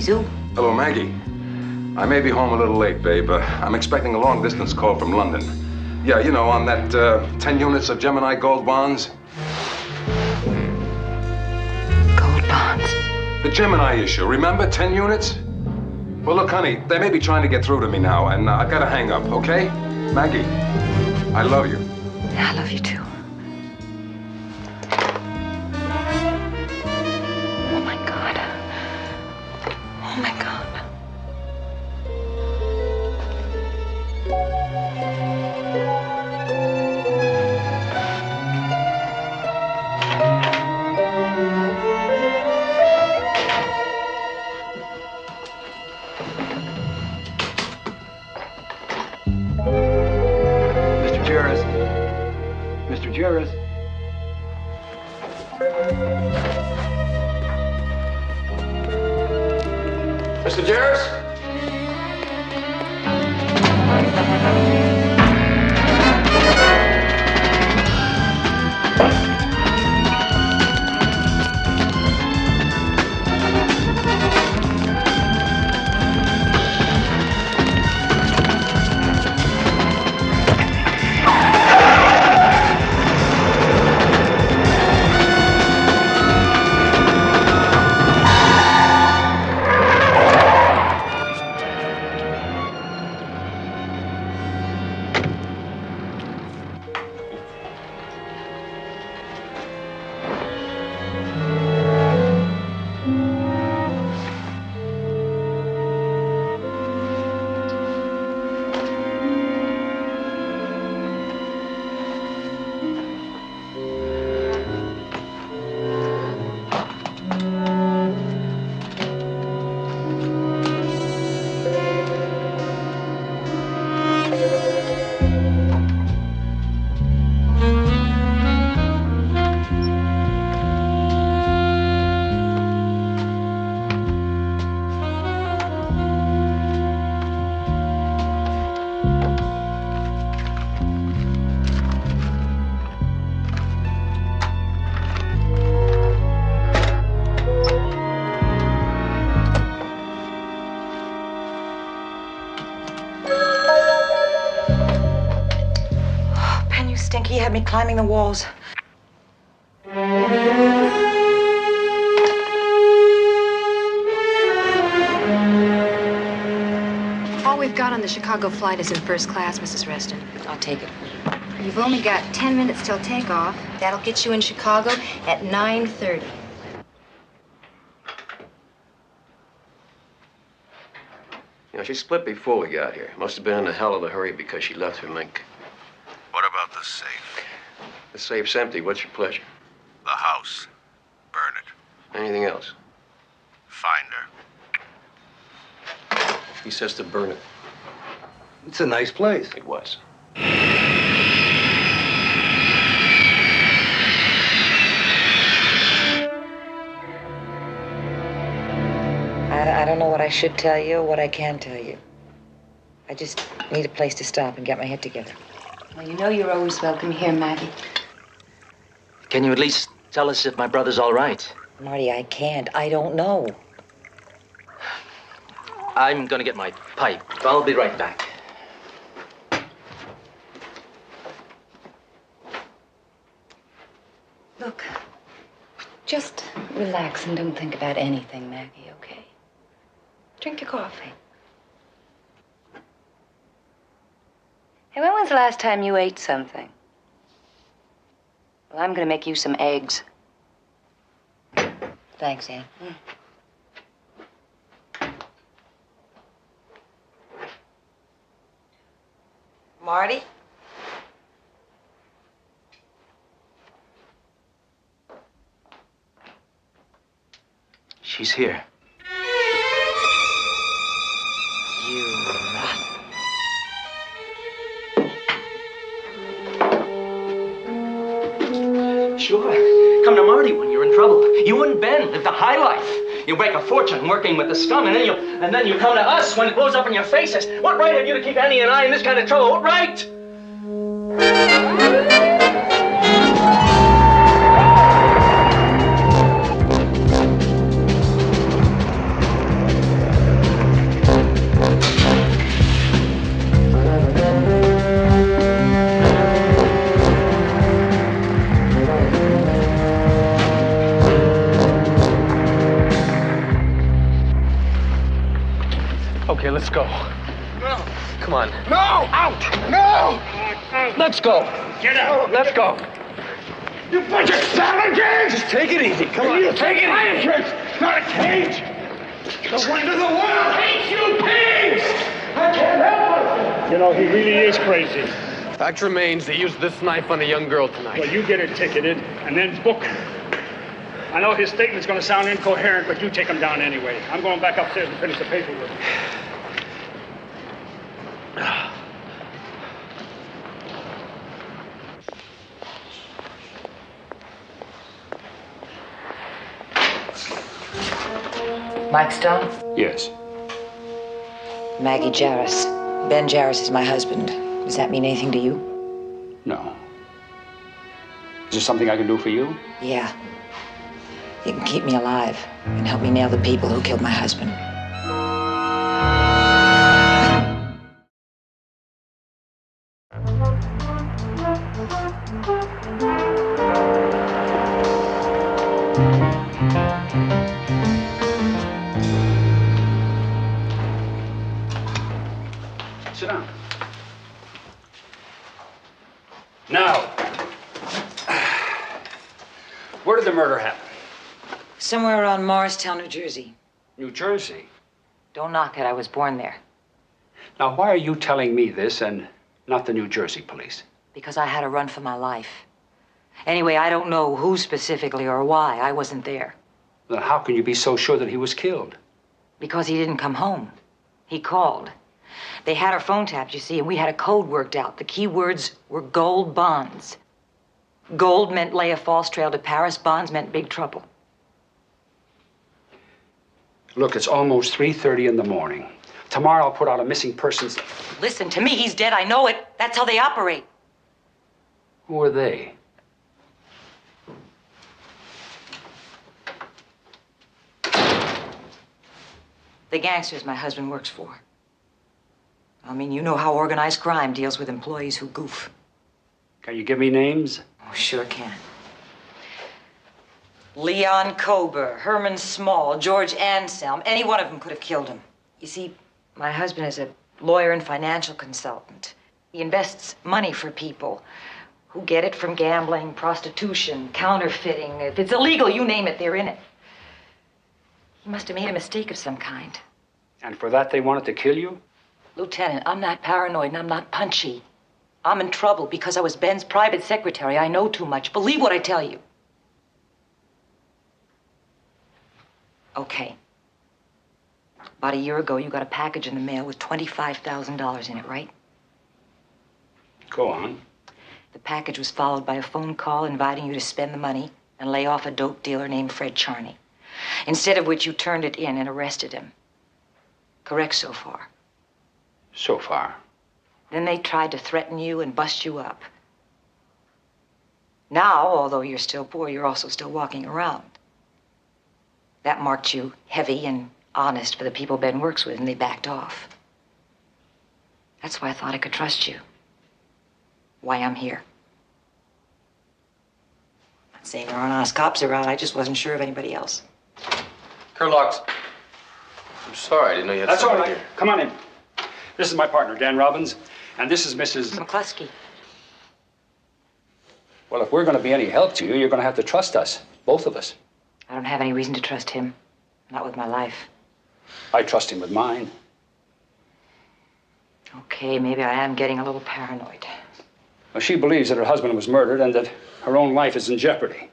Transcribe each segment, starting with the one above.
Zoo. Hello, Maggie. I may be home a little late, babe. I'm expecting a long-distance call from London. Yeah, you know, on that 10 units of Gemini gold bonds. Gold bonds? The Gemini issue, remember? 10 units? Well, look, honey, they may be trying to get through to me now, and I've got to hang up, okay? Maggie, I love you. I love you, too. Oh, my God. Oh, my God. Mr. Jarrett. Mr. Jarrett? Stinky had me climbing the walls. All we've got on the Chicago flight is in first class, Mrs. Reston. I'll take it. You've only got 10 minutes till takeoff. That'll get you in Chicago at 9:30. You know, she split before we got here. Must have been in a hell of a hurry because she left her link. What about the safe? The safe's empty. What's your pleasure? The house. Burn it. Anything else? Find her. He says to burn it. It's a nice place. It was. I don't know what I should tell you or what I can tell you. I just need a place to stop and get my head together. Well, you know you're always welcome here, Maggie. Can you at least tell us if my brother's all right? Marty, I can't. I don't know. I'm gonna get my pipe. I'll be right back. Look, just relax and don't think about anything, Maggie, okay? Drink your coffee. Hey, when was the last time you ate something? Well, I'm gonna make you some eggs. Thanks, Ann. Marty? She's here. You rat. Sure. Come to Marty when you're in trouble. You and Ben live the high life. You make a fortune working with the scum, and then you come to us when it blows up in your faces. What right have you to keep Annie and I in this kind of trouble? What right? Let's go. Get out. Let's go. You bunch of savages! Just take it easy. Come on. Take it easy. It's not a cage. The wind of the world hates you pigs! I can't help it. You know, he really is crazy. Fact remains, they used this knife on a young girl tonight. Well, you get it ticketed and then book him. I know his statement's going to sound incoherent, but you take him down anyway. I'm going back upstairs and finish the paperwork. Mike Stone? Yes. Maggie Jarris. Ben Jarris is my husband. Does that mean anything to you? No. Is there something I can do for you? Yeah. You can keep me alive and help me nail the people who killed my husband. Sit down. Now, where did the murder happen? Somewhere around Morristown, New Jersey. New Jersey. Don't knock it, I was born there. Now, why are you telling me this and not the New Jersey police? Because I had to run for my life. Anyway, I don't know who specifically or why. I wasn't there. Then how can you be so sure that he was killed? Because he didn't come home. He called. They had our phone tapped, you see, and we had a code worked out. The key words were gold bonds. Gold meant lay a false trail to Paris. Bonds meant big trouble. Look, it's almost 3:30 in the morning. Tomorrow I'll put out a missing persons. Listen to me, he's dead, I know it. That's how they operate. Who are they? The gangsters my husband works for. I mean, you know how organized crime deals with employees who goof. Can you give me names? Oh, sure can. Leon Kober, Herman Small, George Anselm. Any one of them could have killed him. You see, my husband is a lawyer and financial consultant. He invests money for people who get it from gambling, prostitution, counterfeiting. If it's illegal, you name it, they're in it. He must have made a mistake of some kind. And for that they wanted to kill you? Lieutenant, I'm not paranoid and I'm not punchy. I'm in trouble because I was Ben's private secretary. I know too much. Believe what I tell you. Okay. About a year ago, you got a package in the mail with $25,000 in it, right? Go on. The package was followed by a phone call inviting you to spend the money and lay off a dope dealer named Fred Charney. Instead of which you turned it in and arrested him. Correct so far? So far. Then they tried to threaten you and bust you up. Now, although you're still poor, you're also still walking around. That marked you heavy and honest for the people Ben works with, and they backed off. That's why I thought I could trust you. Why I'm here. I'm not saying there aren't honest cops around, I just wasn't sure of anybody else. Kerlocks. I'm sorry, I didn't know you had That's all somebody right. here. Come on in. This is my partner, Dan Robbins, and this is Mrs. McCluskey. Well, if we're going to be any help to you, you're going to have to trust us, both of us. I don't have any reason to trust him. Not with my life. I trust him with mine. Okay, maybe I am getting a little paranoid. Well, she believes that her husband was murdered and that her own life is in jeopardy.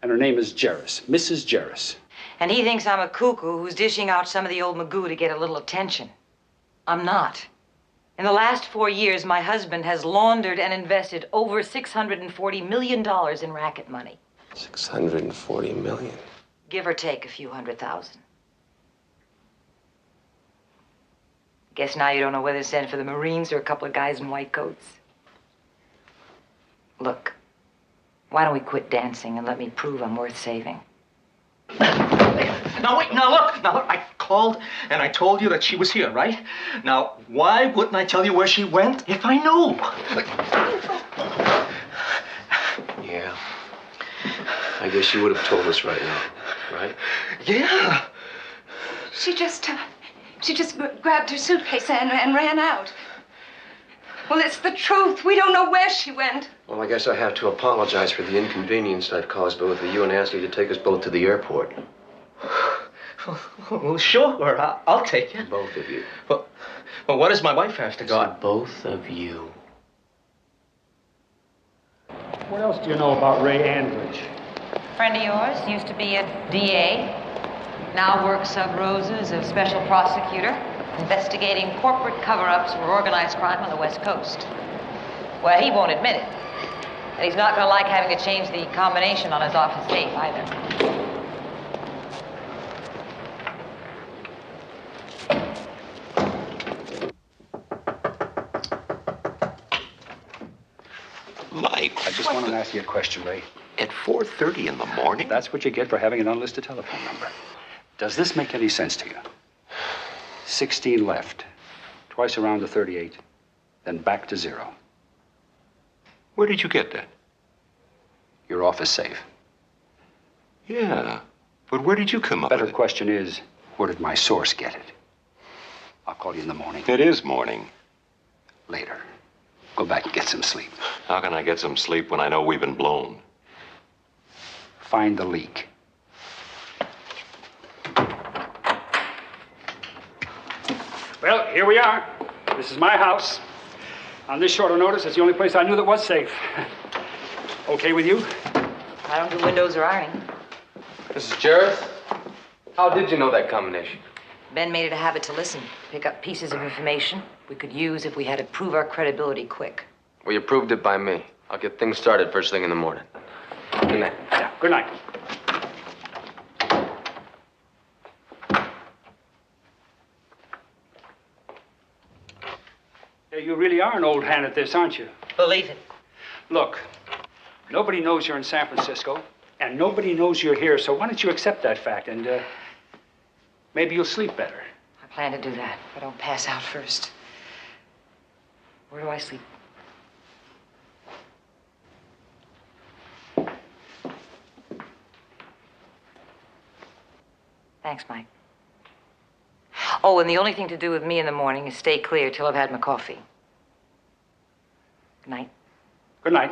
And her name is Jarris, Mrs. Jarris. And he thinks I'm a cuckoo who's dishing out some of the old magoo to get a little attention. I'm not. In the last 4 years, my husband has laundered and invested over $640 million in racket money. 640 million. Give or take a few $100,000. Guess now you don't know whether to send for the Marines or a couple of guys in white coats. Look, why don't we quit dancing and let me prove I'm worth saving? Now wait, now look, I called and I told you that she was here, right? Now, why wouldn't I tell you where she went if I knew? Yeah. I guess you would have told us right now, right? Yeah. She just grabbed her suitcase and ran out. Well, it's the truth. We don't know where she went. Well, I guess I have to apologize for the inconvenience I've caused both of you and ask you to take us both to the airport. Well, sure. I'll take you. Both of you. Well, what does my wife have to go? Both of you. What else do you know about Ray Andridge? Friend of yours, used to be a DA, now works sub rosa as a special prosecutor, investigating corporate cover-ups for organized crime on the West Coast. Well, he won't admit it. And he's not going to like having to change the combination on his office safe either. Mike, I just want to ask you a question, Ray. at 4:30 in the morning? That's what you get for having an unlisted telephone number. Does this make any sense to you? 16 left, twice around to 38, then back to 0. Where did you get that? Your office safe. Yeah, but where did you come up Better with it? question is, where did my source get it? I'll call you in the morning. It is morning. Later. Go back and get some sleep. How can I get some sleep when I know we've been blown? Find the leak. Well, here we are. This is my house. On this shorter notice, it's the only place I knew that was safe. Okay with you? I don't do windows or ironing. Mrs. Jarrett, how did you know that combination? Ben made it a habit to listen, pick up pieces of information we could use if we had to prove our credibility quick. Well, you proved it by me. I'll get things started first thing in the morning. Good night. Yeah, good night. Yeah, you really are an old hand at this, aren't you? Believe it. Look, nobody knows you're in San Francisco, and nobody knows you're here, so why don't you accept that fact, and maybe you'll sleep better. I plan to do that if I don't pass out first. Where do I sleep? Thanks, Mike. Oh, and the only thing to do with me in the morning is stay clear till I've had my coffee. Good night. Good night.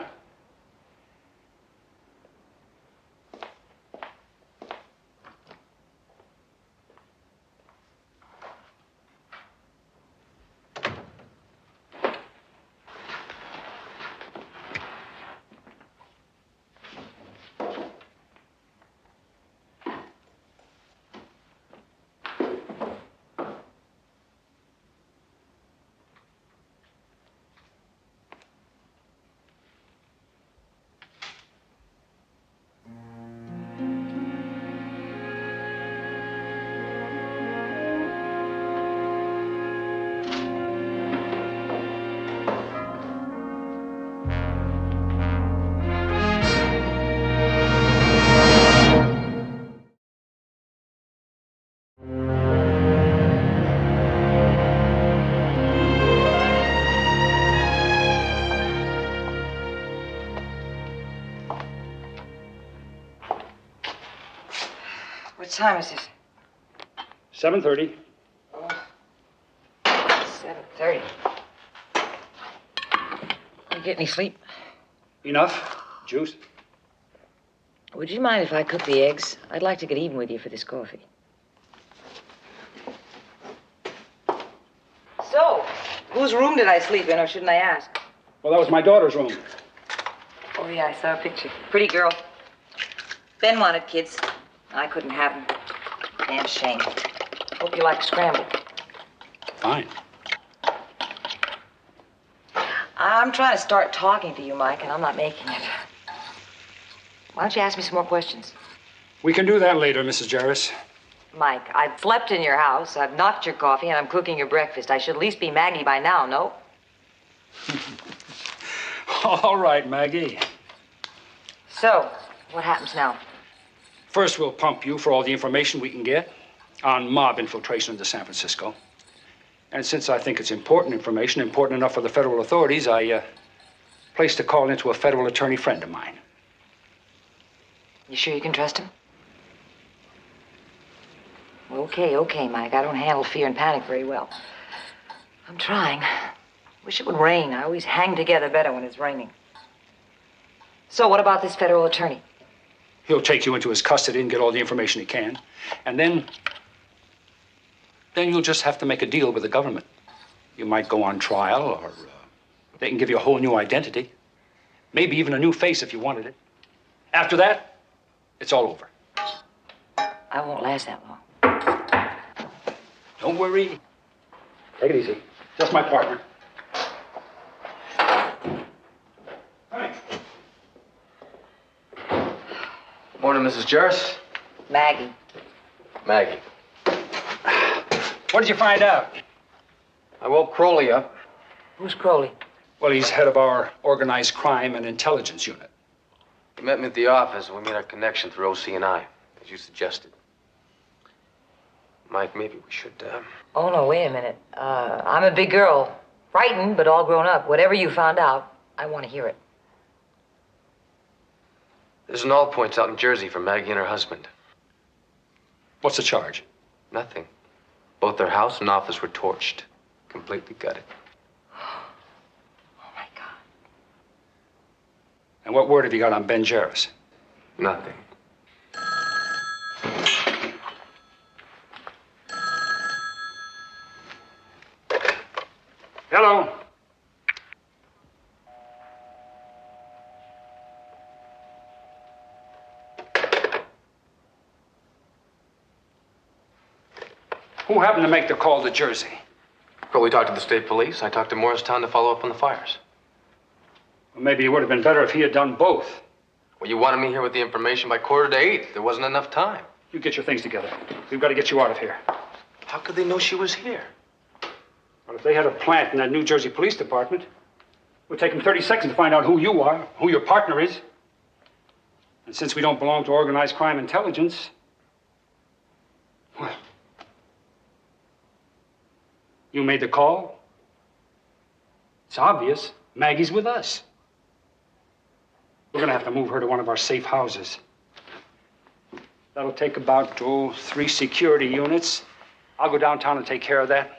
What time is it? 7:30. 7:30. You get any sleep? Enough? Juice? Would you mind if I cook the eggs? I'd like to get even with you for this coffee. So, whose room did I sleep in, or shouldn't I ask? Well, that was my daughter's room. Oh, yeah, I saw a picture. Pretty girl. Ben wanted kids. I couldn't have them. Damn shame. Hope you like scrambled. Fine. I'm trying to start talking to you, Mike, and I'm not making it. Why don't you ask me some more questions? We can do that later, Mrs. Jarvis. Mike, I've slept in your house, I've knocked your coffee, and I'm cooking your breakfast. I should at least be Maggie by now, no? All right, Maggie. So, what happens now? First, we'll pump you for all the information we can get on mob infiltration into San Francisco. And since I think it's important information, important enough for the federal authorities, I placed a call into a federal attorney friend of mine. You sure you can trust him? Okay, Mike. I don't handle fear and panic very well. I'm trying. Wish it would rain. I always hang together better when it's raining. So what about this federal attorney? He'll take you into his custody and get all the information he can. And then you'll just have to make a deal with the government. You might go on trial, or they can give you a whole new identity. Maybe even a new face if you wanted it. After that, it's all over. I won't last that long. Don't worry. Take it easy. Just my partner. Hi. Morning, Mrs. Jarvis. Maggie. Maggie. What did you find out? I woke Crowley up. Who's Crowley? Well, he's head of our organized crime and intelligence unit. He met me at the office, and we made our connection through OC&I, as you suggested. Mike, maybe we should, Oh, no, wait a minute. I'm a big girl. Frightened, but all grown up. Whatever you found out, I want to hear it. There's an all points out in Jersey for Maggie and her husband. What's the charge? Nothing. Both their house and office were torched. Completely gutted. Oh, my God. And what word have you got on Ben Jarvis? Nothing. Hello. Who happened to make the call to Jersey? Crowley talked to the state police. I talked to Morristown to follow up on the fires. Well, maybe it would have been better if he had done both. Well, you wanted me here with the information by 7:45. There wasn't enough time. You get your things together. We've got to get you out of here. How could they know she was here? Well, if they had a plant in that New Jersey Police Department, it would take them 30 seconds to find out who you are, who your partner is. And since we don't belong to organized crime intelligence, well, you made the call. It's obvious. Maggie's with us. We're going to have to move her to one of our safe houses. That'll take about, 3 security units. I'll go downtown and take care of that.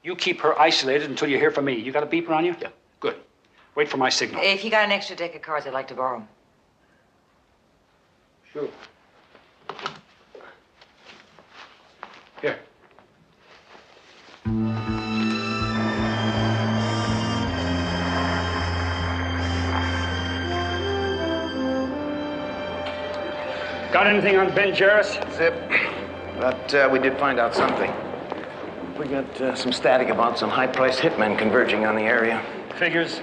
You keep her isolated until you hear from me. You got a beeper on you? Yeah. Good. Wait for my signal. If you got an extra deck of cards, I'd like to borrow them. Sure. Here. Got anything on Ben Jarvis? Zip. But we did find out something. We got some static about some high-priced hitmen converging on the area. Figures.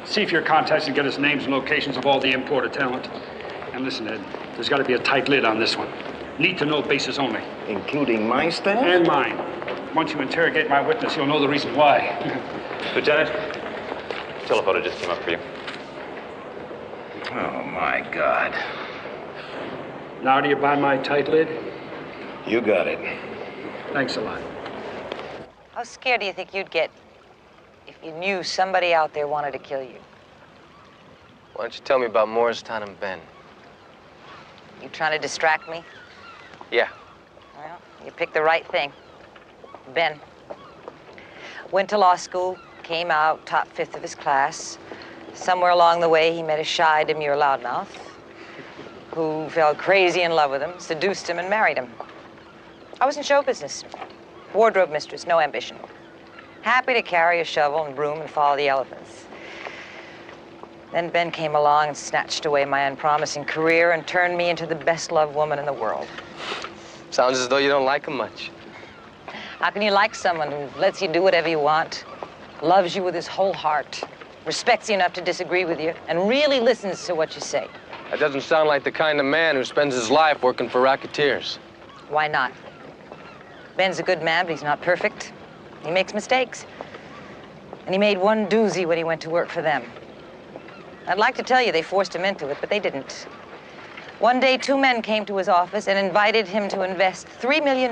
See if your contacts can get us names and locations of all the imported talent. And listen, Ed, there's got to be a tight lid on this one. Need to know basis only. Including my staff? And mine. Once you interrogate my witness, you'll know the reason why. Lieutenant, telephoto just came up for you. Oh, my God. Now do you buy my tight lid? You got it. Thanks a lot. How scared do you think you'd get if you knew somebody out there wanted to kill you? Why don't you tell me about Morristown and Ben? You trying to distract me? Yeah. Well, you picked the right thing. Ben. Went to law school, came out top 5th of his class. Somewhere along the way, he met a shy, demure loudmouth who fell crazy in love with him, seduced him, and married him. I was in show business. Wardrobe mistress, no ambition. Happy to carry a shovel and broom and follow the elephants. Then Ben came along and snatched away my unpromising career and turned me into the best-loved woman in the world. Sounds as though you don't like him much. How can you like someone who lets you do whatever you want, loves you with his whole heart, respects you enough to disagree with you, and really listens to what you say? That doesn't sound like the kind of man who spends his life working for racketeers. Why not? Ben's a good man, but he's not perfect. He makes mistakes. And he made one doozy when he went to work for them. I'd like to tell you they forced him into it, but they didn't. One day, 2 men came to his office and invited him to invest $3 million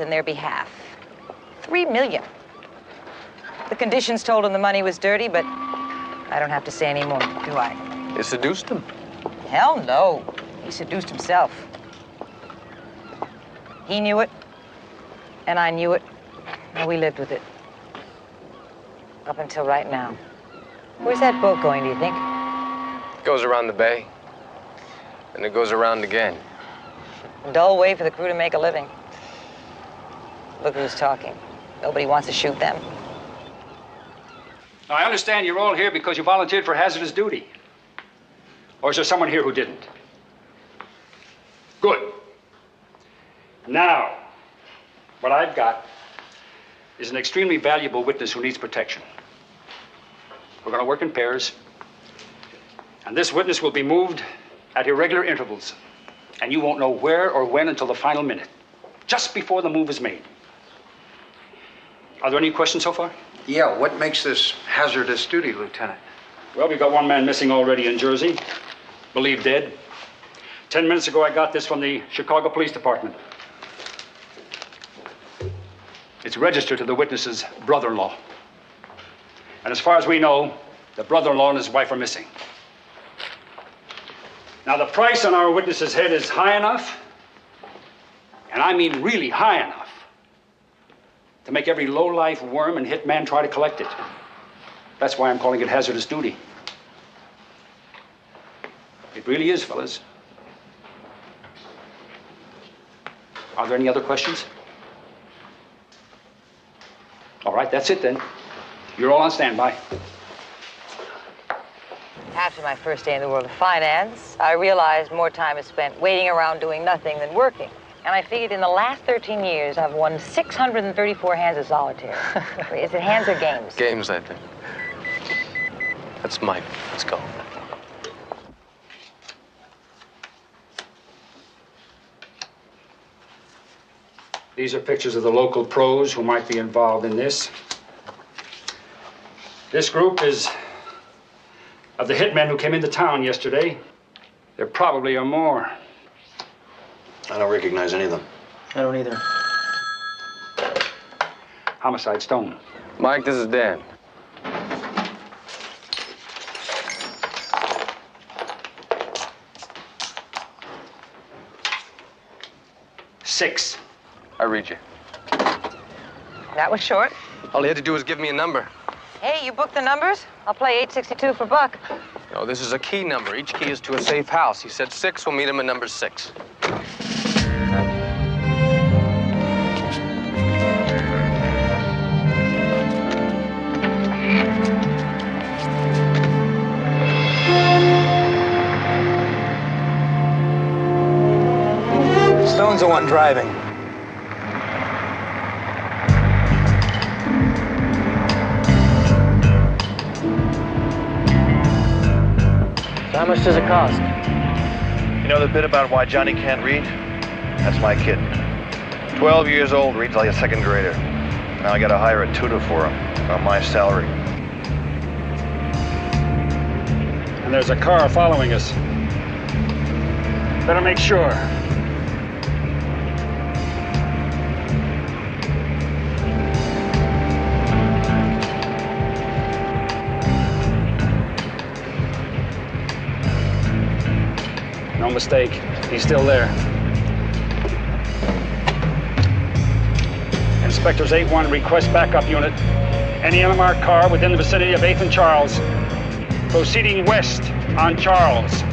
in their behalf. $3 million. The conditions told him the money was dirty, but I don't have to say any more, do I? You seduced him? Hell no. He seduced himself. He knew it, and I knew it, and we lived with it. Up until right now. Where's that boat going, do you think? It goes around the bay, and it goes around again. A dull way for the crew to make a living. Look who's talking. Nobody wants to shoot them. Now, I understand you're all here because you volunteered for hazardous duty. Or is there someone here who didn't? Good. Now, what I've got is an extremely valuable witness who needs protection. We're going to work in pairs. And this witness will be moved at irregular intervals. And you won't know where or when until the final minute, just before the move is made. Are there any questions so far? Yeah, what makes this hazardous duty, Lieutenant? Well, we've got one man missing already in Jersey, believed dead. 10 minutes ago, I got this from the Chicago Police Department. It's registered to the witness's brother-in-law. And as far as we know, the brother-in-law and his wife are missing. Now, the price on our witness's head is high enough, and I mean really high enough, to make every low-life worm and hitman try to collect it. That's why I'm calling it hazardous duty. It really is, fellas. Are there any other questions? All right, that's it then. You're all on standby. After my first day in the world of finance, I realized more time is spent waiting around doing nothing than working. And I figured in the last 13 years, I've won 634 hands of solitaire. Is it hands or games? Games, I think. That's Mike. Let's go. These are pictures of the local pros who might be involved in this. This group is of the hitmen who came into town yesterday. There probably are more. I don't recognize any of them. I don't either. Homicide Stone. Mike, this is Dan. Six. I read you. That was short. All he had to do was give me a number. Hey, you booked the numbers? I'll play 862 for Buck. No, this is a key number. Each key is to a safe house. He said 6. We'll meet him at number 6. Stone's the one driving. So how much does it cost? You know the bit about why Johnny can't read? That's my kid. 12 years old, reads like a second grader. Now I gotta hire a tutor for him on my salary. And there's a car following us. Better make sure. No mistake. He's still there. Inspectors 8-1 request backup unit. Any unmarked car within the vicinity of 8th and Charles. Proceeding west on Charles.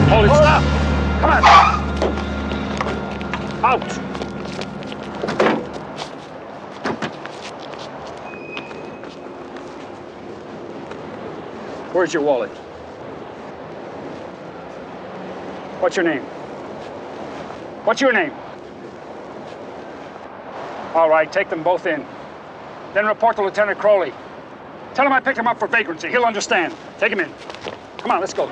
Hold it, stop! Come on! Out! Where's your wallet? What's your name? What's your name? All right, take them both in. Then report to Lieutenant Crowley. Tell him I picked him up for vagrancy. He'll understand. Take him in. Come on, let's go.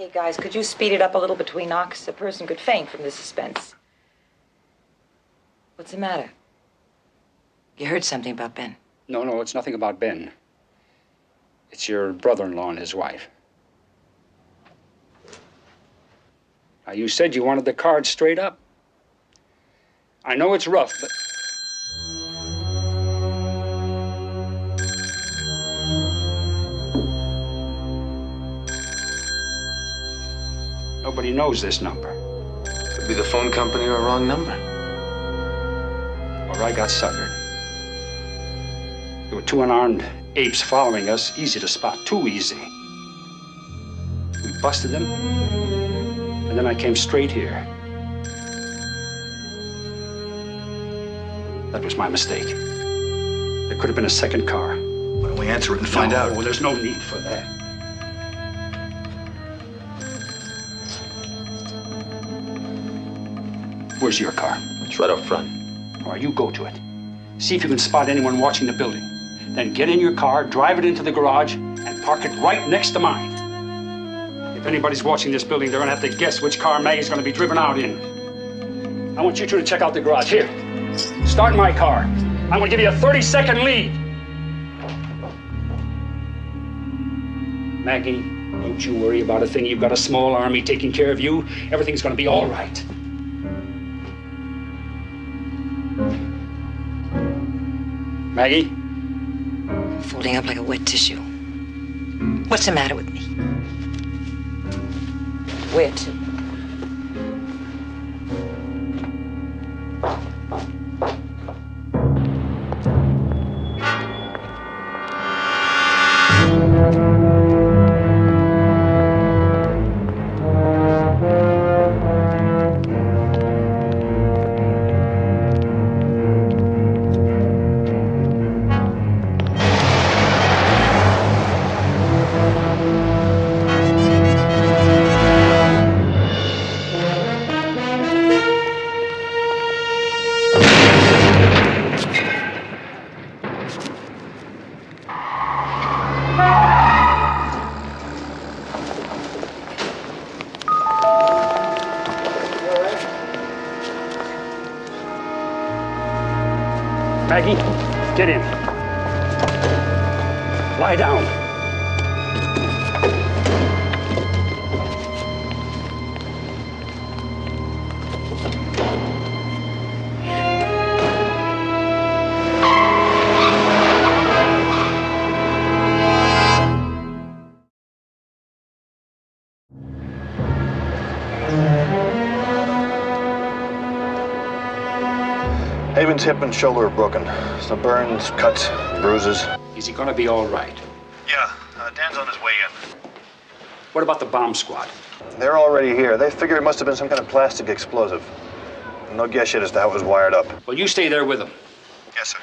Hey, guys, could you speed it up a little between knocks? A person could faint from the suspense. What's the matter? You heard something about Ben. No, it's nothing about Ben. It's your brother-in-law and his wife. Now, you said you wanted the cards straight up. I know it's rough, but... Nobody knows this number. Could be the phone company or a wrong number. Or I got suckered. There were two unarmed apes following us, easy to spot, too easy. We busted them, and then I came straight here. That was my mistake. There could have been a second car. Why don't we answer it and find out? No, there's no need for that. Where's your car? It's right up front. All right, you go to it. See if you can spot anyone watching the building. Then get in your car, drive it into the garage, and park it right next to mine. If anybody's watching this building, they're gonna have to guess which car Maggie's gonna be driven out in. I want you two to check out the garage. Here, start my car. I'm gonna give you a 30-second lead. Maggie, don't you worry about a thing. You've got a small army taking care of you. Everything's gonna be all right. Maggie? Folding up like a wet tissue. What's the matter with me? Where to? Maggie, get in. Lie down. Haven's hip and shoulder are broken. Some burns, cuts, bruises. Is he gonna be all right? Yeah, Dan's on his way in. What about the bomb squad? They're already here. They figure it must have been some kind of plastic explosive. No guess yet as to how it was wired up. Well, you stay there with them. Yes, sir.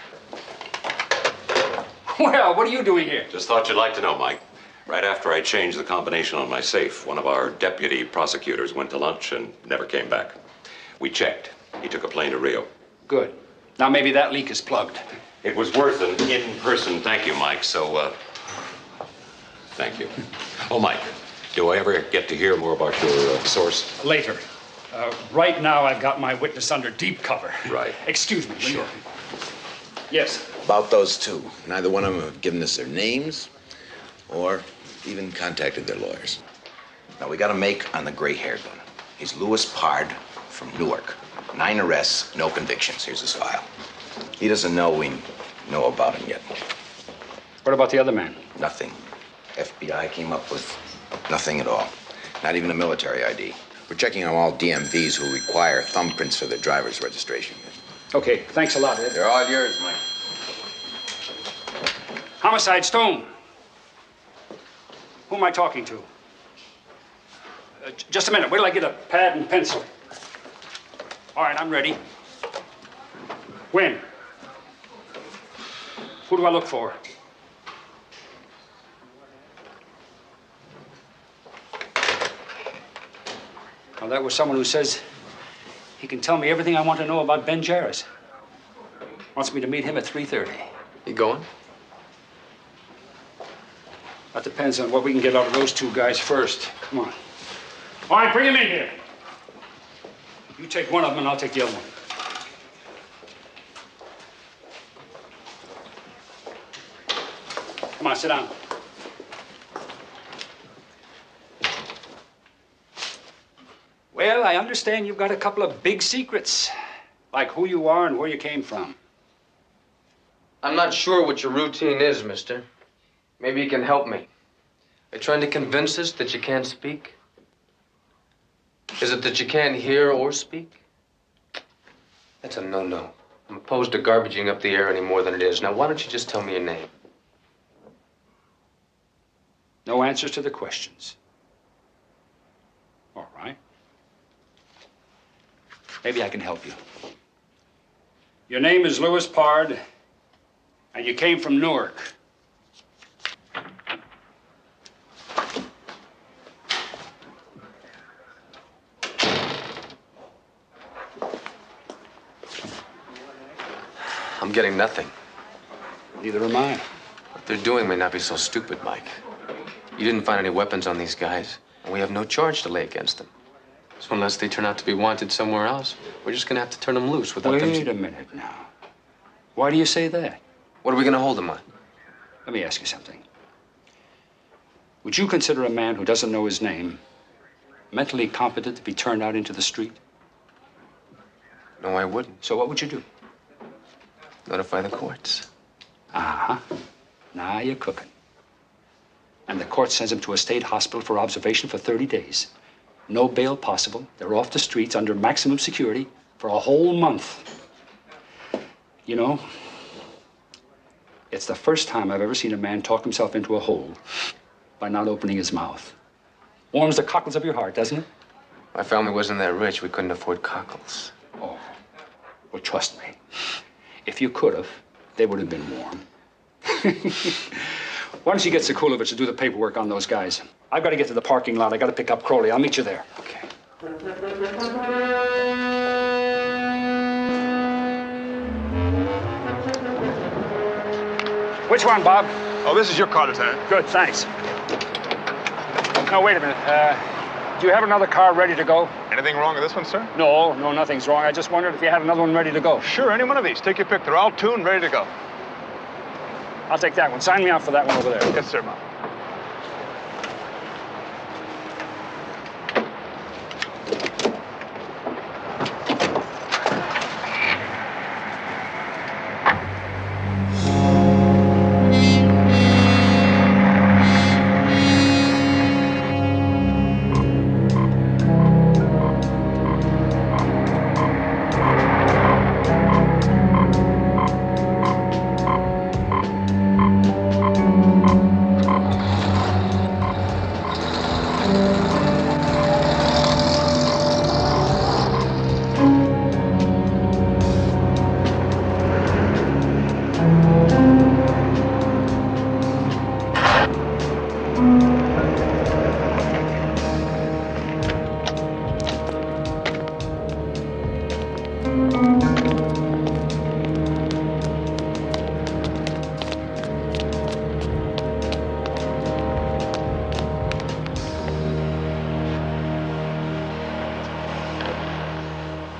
Well, what are you doing here? Just thought you'd like to know, Mike. Right after I changed the combination on my safe, one of our deputy prosecutors went to lunch and never came back. We checked. He took a plane to Rio. Good. Now maybe that leak is plugged. It was worth an in-person thank you, Mike, so, thank you. Oh, Mike, do I ever get to hear more about your source? Later. Right now, I've got my witness under deep cover. Right. Excuse me. Sure. Yes. About those two, neither one of them have given us their names or even contacted their lawyers. Now, we got a make on the gray-haired one. He's Louis Pard from Newark. 9 arrests, no convictions. Here's his file. He doesn't know we know about him yet. What about the other man? Nothing. FBI came up with nothing at all. Not even a military ID. We're checking on all DMVs who require thumbprints for their driver's registration. Okay, thanks a lot, Ed. They're all yours, Mike. Homicide Stone. Who am I talking to? Just a minute. Wait till I get a pad and pencil. All right, I'm ready. When? Who do I look for? Well, that was someone who says he can tell me everything I want to know about Ben Jarris. Wants me to meet him at 3:30. You going? That depends on what we can get out of those two guys first. Come on. All right, bring him in here. You take one of them and I'll take the other one. Come on, sit down. Well, I understand you've got a couple of big secrets, like who you are and where you came from. I'm not sure what your routine is, mister. Maybe you can help me. Are you trying to convince us that you can't speak? Is it that you can't hear or speak? That's a no-no. I'm opposed to garbaging up the air any more than it is. Now, why don't you just tell me your name? No answers to the questions. All right. Maybe I can help you. Your name is Louis Pard, and you came from Newark. I'm getting nothing. Neither am I. What they're doing may not be so stupid, Mike. You didn't find any weapons on these guys, and we have no charge to lay against them. So unless they turn out to be wanted somewhere else, we're just gonna have to turn them loose without them... Wait a minute now. Why do you say that? What are we gonna hold them on? Let me ask you something. Would you consider a man who doesn't know his name mentally competent to be turned out into the street? No, I wouldn't. So what would you do? Notify the courts. Uh-huh. Now you're cooking. And the court sends him to a state hospital for observation for 30 days. No bail possible. They're off the streets under maximum security for a whole month. You know, it's the first time I've ever seen a man talk himself into a hole by not opening his mouth. Warms the cockles of your heart, doesn't it? My family wasn't that rich. We couldn't afford cockles. Oh, well, trust me. If you could have, they would have been warm. Why don't you get Sekulovich to do the paperwork on those guys? I've got to get to the parking lot. I got to pick up Crowley. I'll meet you there. Okay. Which one, Bob? Oh, this is your car, Lieutenant. Good, thanks. Now, wait a minute. Do you have another car ready to go? Anything wrong with this one, sir? No, nothing's wrong. I just wondered if you had another one ready to go. Sure, any one of these. Take your pick. They're all tuned, ready to go. I'll take that one. Sign me out for that one over there. Yes, sir, Bob.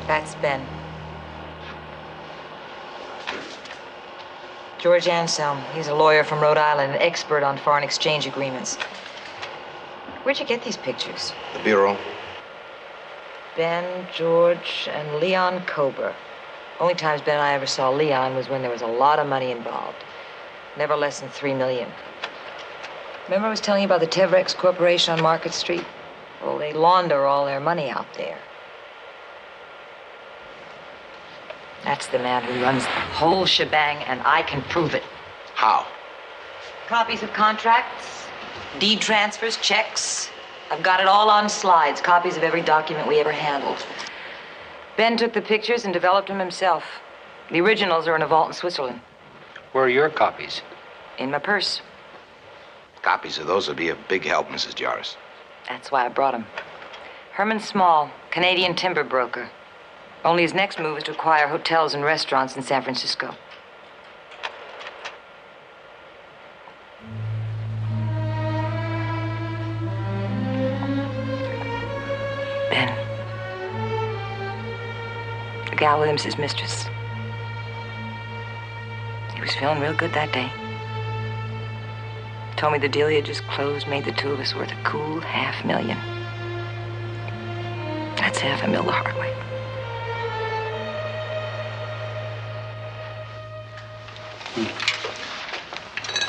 That's Ben. George Anselm. He's a lawyer from Rhode Island, an expert on foreign exchange agreements. Where'd you get these pictures? The Bureau. Ben, George, and Leon Kober. Only times Ben and I ever saw Leon was when there was a lot of money involved. Never less than $3 million. Remember I was telling you about the Tevrex Corporation on Market Street? Well, they launder all their money out there. That's the man who runs the whole shebang, and I can prove it. How? Copies of contracts, deed transfers, checks. I've got it all on slides, copies of every document we ever handled. Ben took the pictures and developed them himself. The originals are in a vault in Switzerland. Where are your copies? In my purse. Copies of those would be a big help, Mrs. Jarvis. That's why I brought them. Herman Small, Canadian timber broker. Only his next move is to acquire hotels and restaurants in San Francisco. gal with him's his mistress. He was feeling real good that day. Told me the deal he had just closed made the two of us worth a cool $500,000. That's $500,000 the hard way.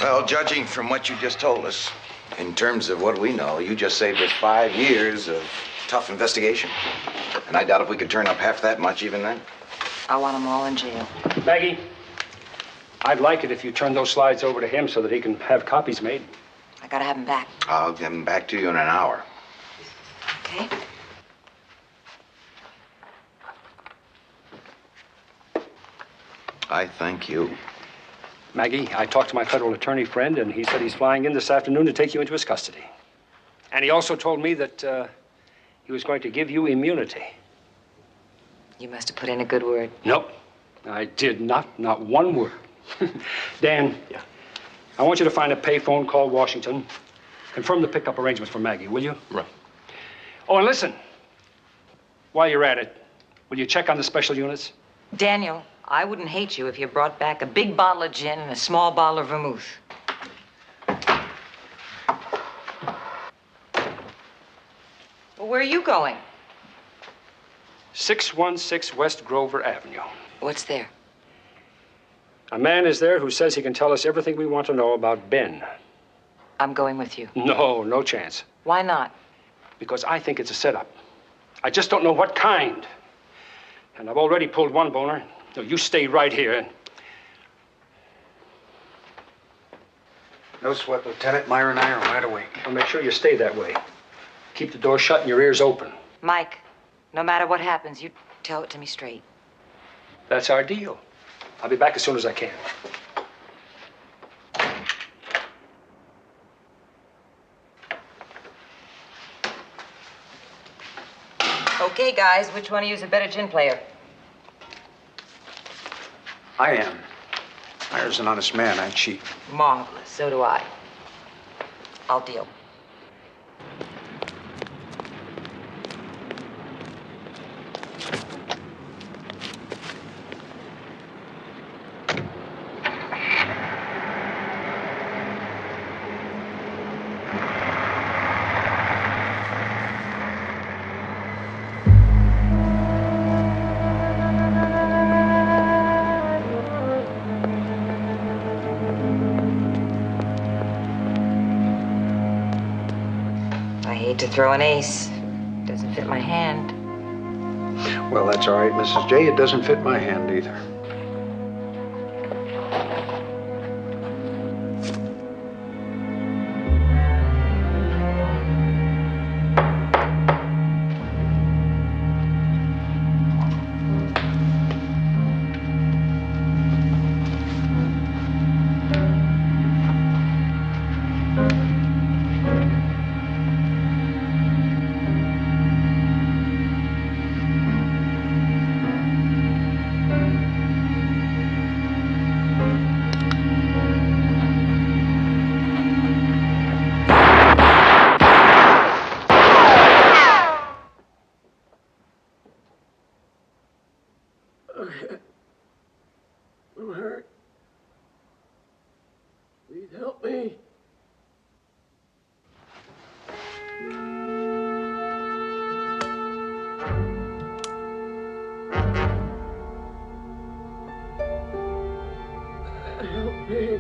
Well, judging from what you just told us, in terms of what we know, you just saved us 5 years of tough investigation. And I doubt if we could turn up half that much even then. I want them all in jail. Maggie, I'd like it if you turn those slides over to him so that he can have copies made. I gotta have them back. I'll give them back to you in an hour. Okay? I thank you. Maggie, I talked to my federal attorney friend, and he said he's flying in this afternoon to take you into his custody. And he also told me that he was going to give you immunity. You must have put in a good word. Nope, I did not one word. Dan, yeah. I want you to find a payphone, call Washington, confirm the pickup arrangements for Maggie, will you? Right. Oh, and listen, while you're at it, will you check on the special units? Daniel, I wouldn't hate you if you brought back a big bottle of gin and a small bottle of vermouth. Well, where are you going? 616 West Grover Avenue. What's there? A man is there who says he can tell us everything we want to know about Ben. I'm going with you. No chance. Why not? Because I think it's a setup. I just don't know what kind. And I've already pulled one boner. No, you stay right here. No sweat, Lieutenant. Myra and I are wide awake. I'll make sure you stay that way. Keep the door shut and your ears open. Mike, no matter what happens, you tell it to me straight. That's our deal. I'll be back as soon as I can. Okay, guys, which one of you is a better gin player? I am. Myra's an honest man. I cheat. Marvelous. So do I. I'll deal. To throw an ace. Doesn't fit my hand. Well, that's all right, Mrs. J. It doesn't fit my hand either. I'm hurt. Please help me. Help me.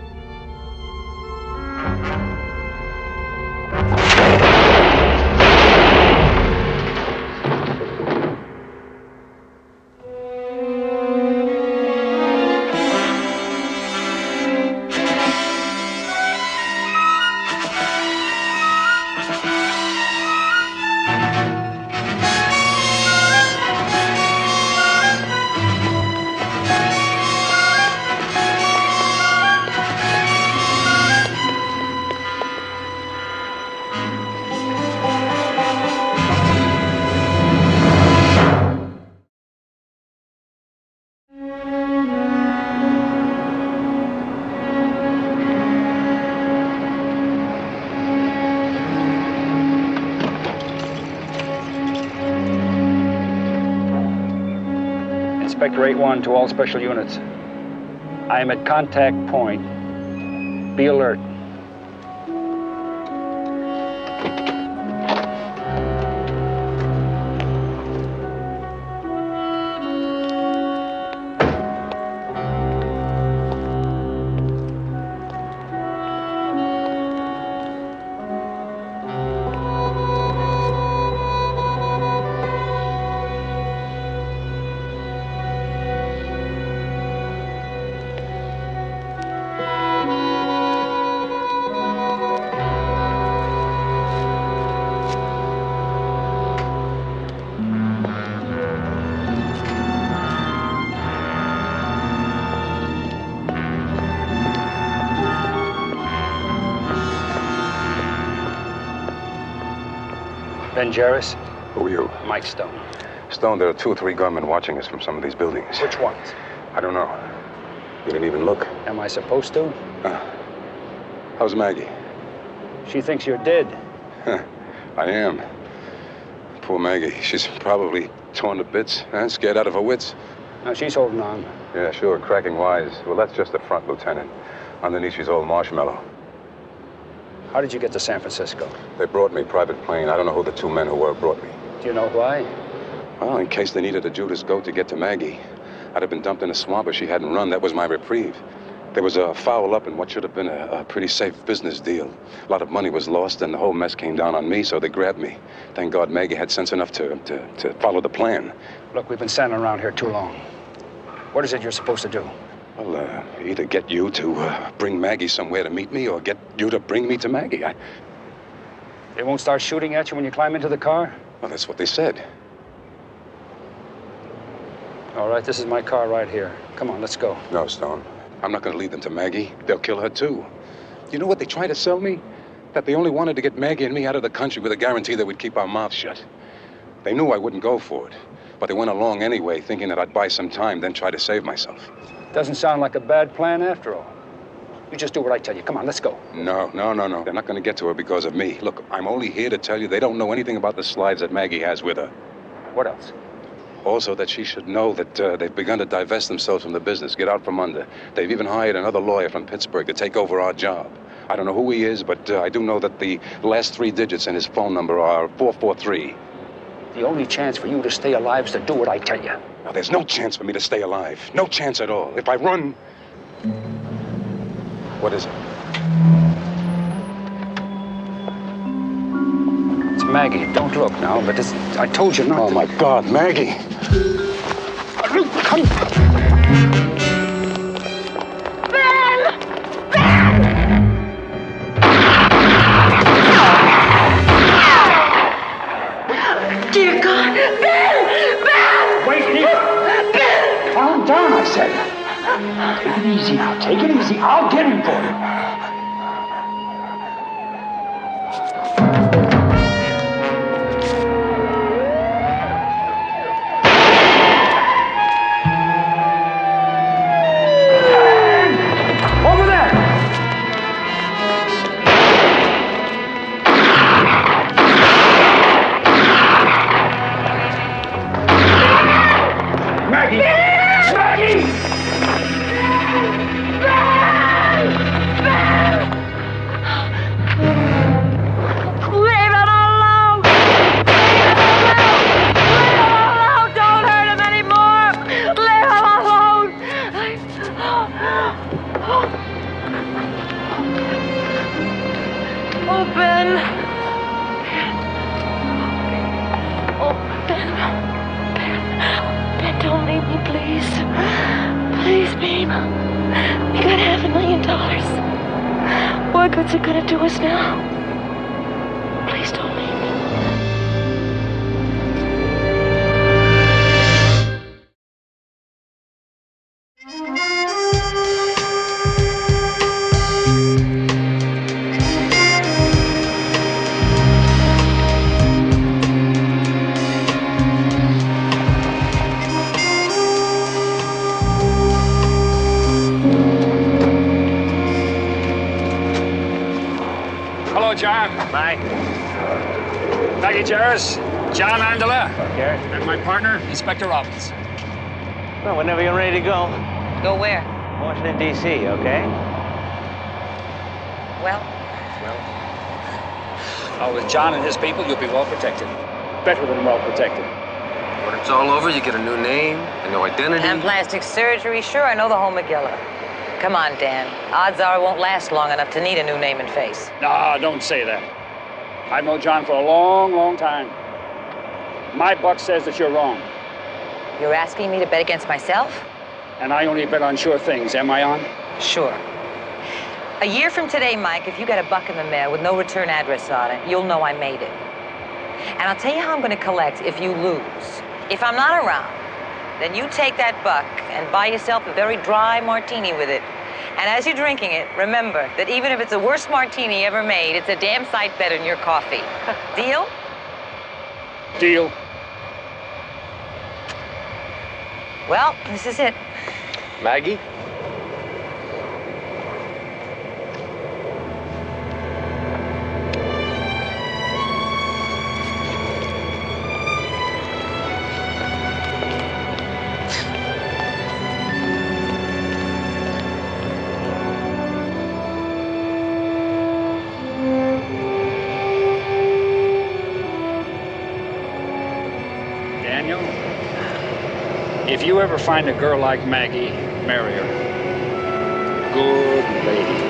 Inspector 8-1 to all special units. I am at contact point. Be alert. Ben Jarvis? Who are you? Mike Stone. Stone, there are 2 or 3 gunmen watching us from some of these buildings. Which ones? I don't know. You didn't even look. Am I supposed to? How's Maggie? She thinks you're dead. I am. Poor Maggie. She's probably torn to bits, scared out of her wits. No, she's holding on. Yeah, sure, cracking wise. Well, that's just the front, Lieutenant. Underneath, she's all marshmallow. How did you get to San Francisco? They brought me private plane. I don't know who the 2 men who were brought me. Do you know why? Well, in case they needed a Judas goat to get to Maggie. I'd have been dumped in a swamp if she hadn't run. That was my reprieve. There was a foul up in what should have been a pretty safe business deal. A lot of money was lost, and the whole mess came down on me, so they grabbed me. Thank God Maggie had sense enough to follow the plan. Look, we've been standing around here too long. What is it you're supposed to do? Well, either get you to bring Maggie somewhere to meet me, or get you to bring me to Maggie. They won't start shooting at you when you climb into the car? Well, that's what they said. All right, this is my car right here. Come on, let's go. No, Stone. I'm not going to lead them to Maggie. They'll kill her, too. You know what they tried to sell me? That they only wanted to get Maggie and me out of the country with a guarantee that we'd keep our mouths shut. They knew I wouldn't go for it. But they went along anyway, thinking that I'd buy some time, then try to save myself. Doesn't sound like a bad plan after all. You just do what I tell you. Come on, let's go. No. They're not going to get to her because of me. Look, I'm only here to tell you they don't know anything about the slides that Maggie has with her. What else? Also, that she should know that they've begun to divest themselves from the business, get out from under. They've even hired another lawyer from Pittsburgh to take over our job. I don't know who he is, but I do know that the last 3 digits in his phone number are 443. The only chance for you to stay alive is to do what I tell you. Now, there's no chance for me to stay alive. No chance at all. If I run... What is it? It's Maggie. Don't look now, but I told you not to. Oh, my God, Maggie. Dear God! Ben! Ben! Wait here! Ben! Calm down, I said. Take it easy now. Take it easy. I'll get him for you. Maggie Jarvis, John Andela, and my partner, Inspector Robbins. Well, whenever you're ready to go. Go where? Washington, D.C., okay? Well, With John and his people, you'll be well protected. Better than well protected. When it's all over, you get a new name, a new identity. and plastic surgery. Sure, I know the whole McGilla. Come on, Dan. Odds are it won't last long enough to need a new name and face. Nah, don't say that. I've known John for a long, long time. My buck says that you're wrong. You're asking me to bet against myself? And I only bet on sure things. Am I on? Sure. A year from today, Mike, if you get a buck in the mail with no return address on it, you'll know I made it. And I'll tell you how I'm going to collect if you lose. If I'm not around, then you take that buck and buy yourself a very dry martini with it. And as you're drinking it, remember that even if it's the worst martini ever made, it's a damn sight better than your coffee. Deal? Deal. Well, this is it. Maggie? Daniel, if you ever find a girl like Maggie, marry her. Good lady.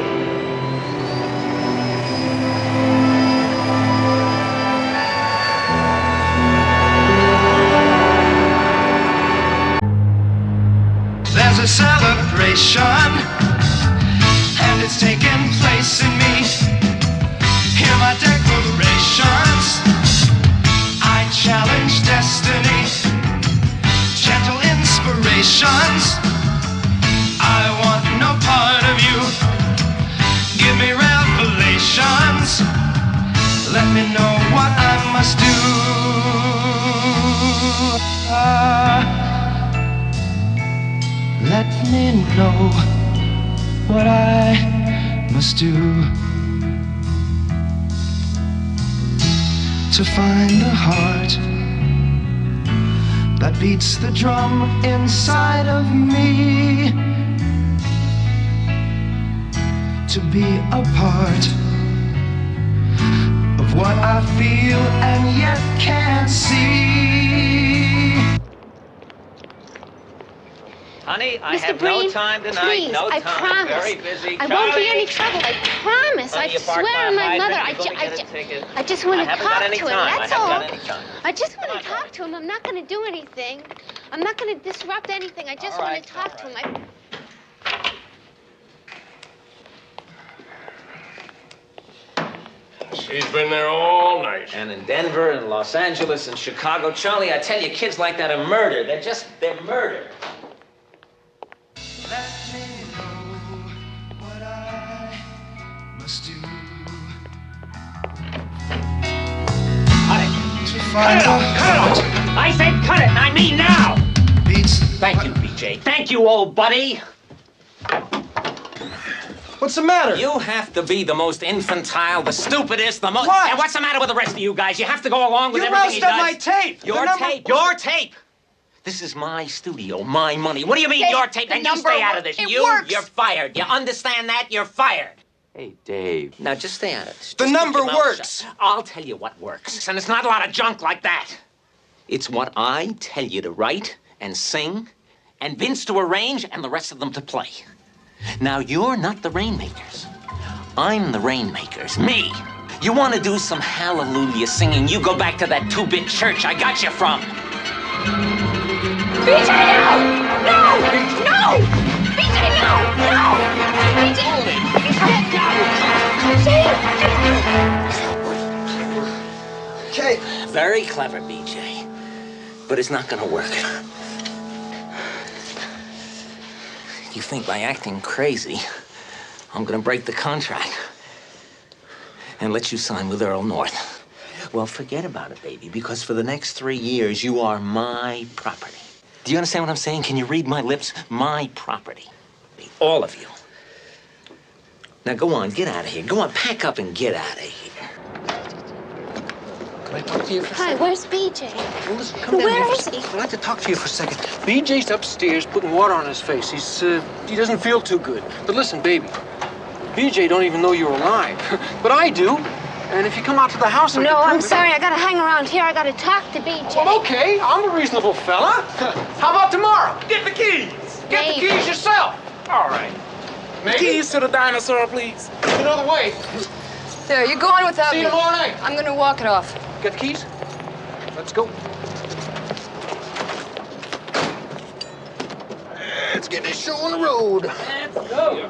There's a celebration, and it's taking place in me. Hear my declarations. I challenge destiny. Gentle inspirations. I want no part of you. Give me revelations. Let me know what I must do. Let me know what I must do to find the heart that beats the drum inside of me, to be a part of what I feel and yet can't see. Honey, I Mr. have Breen, no time tonight. please, no I time. promise. Very busy. I won't be any trouble. I promise. Honey, I you parked swear my on my hydrant, mother. you're gonna get a ticket. I just want I to haven't talk got any to him. time. That's I haven't all. got any time. I just want to talk to him. I'm not going to do anything. I'm not going to disrupt anything. I just want to talk to him. She's been there all night. And in Denver and Los Angeles and Chicago. Charlie, I tell you, kids like that are murdered. They're murdered. Let me know what I must do to find the heart. I said cut it, and I mean now! Beats. Thank you, BJ. Thank you, old buddy. What's the matter? You have to be the most infantile, the stupidest, the most... What? And what's the matter with the rest of you guys? You have to go along with You everything he roused up does. my tape. Your The number- tape. Your tape. This is my studio, my money. What do you mean, Dave, your tape? the Then you number stay out of this. it You're works. fired. You understand that? You're fired. Hey, Dave. Now, just stay out of this. The Just number keep your mouth works. shut. I'll tell you what works. And it's not a lot of junk like that. It's what I tell you to write and sing, and Vince to arrange, and the rest of them to play. Now, you're not the Rainmakers. I'm the Rainmakers. Me. You want to do some hallelujah singing, you go back to that two-bit church I got you from. BJ, no! No! No! BJ, no! No! BJ! Okay. Very clever, BJ. But it's not gonna work. You think by acting crazy, I'm gonna break the contract and let you sign with Earl North. Well, forget about it, baby, because for the next 3 years, you are my property. Do you understand what I'm saying? Can you read my lips? My property. All of you. Now, go on, get out of here. Go on, pack up and get out of here. Can I talk to you for a Hi, second? where's BJ? Well, listen, come down Where here is he? I'd like to talk to you for a second. BJ's upstairs putting water on his face. He doesn't feel too good. But listen, baby, BJ don't even know you're alive. But I do. And if you come out to the house, I No, can I'm prove it. sorry. I gotta hang around here. I gotta talk to BJ. Well, okay, I'm a reasonable fella. How about tomorrow? Get the keys. Get Maybe. the keys yourself. All right. Maybe. Keys to the dinosaur, please. You know the way. There, you're going without See me. you tomorrow night. I'm gonna walk it off. Get the keys? Let's go. Let's get this show on the road. Let's go.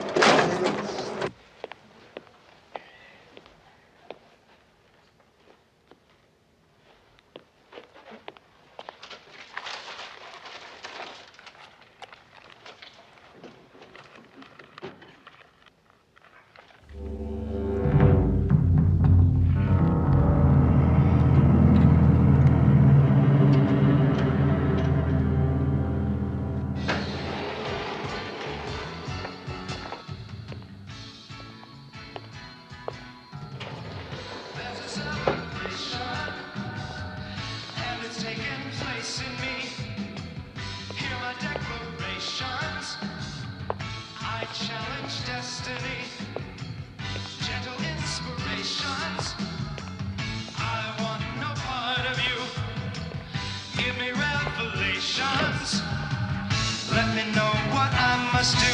Let me know what I must do.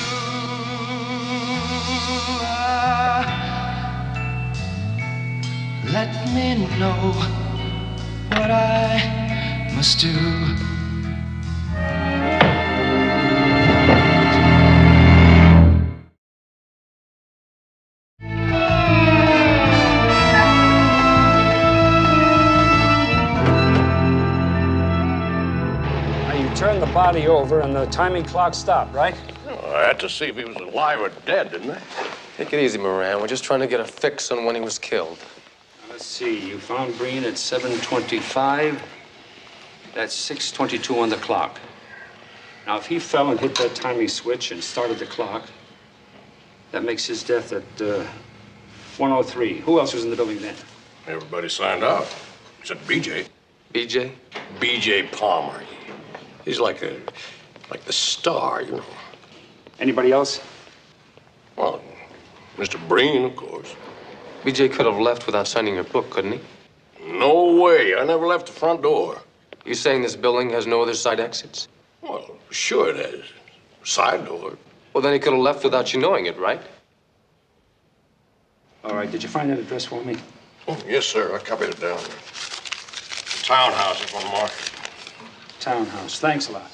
Let me know what I must do. Now, you turned the body over and the timing clock stopped, right? I had to see if he was alive or dead, didn't I? Take it easy, Moran. We're just trying to get a fix on when he was killed. Let's see. You found Breen at 7:25. That's 6:22 on the clock. Now, if he fell and hit that timing switch and started the clock, that makes his death at 1:03. Who else was in the building then? Everybody signed out, except BJ. BJ? BJ Palmer. He's like the star, you know. Anybody else? Well, Mr. Breen, of course. BJ could have left without signing your book, couldn't he? No way. I never left the front door. You saying this building has no other side exits? Well, sure it has. Side door. Well, then he could have left without you knowing it, right? All right. Did you find that address for me? Oh, yes, sir. I copied it down. Townhouse is one more. Townhouse. Thanks a lot.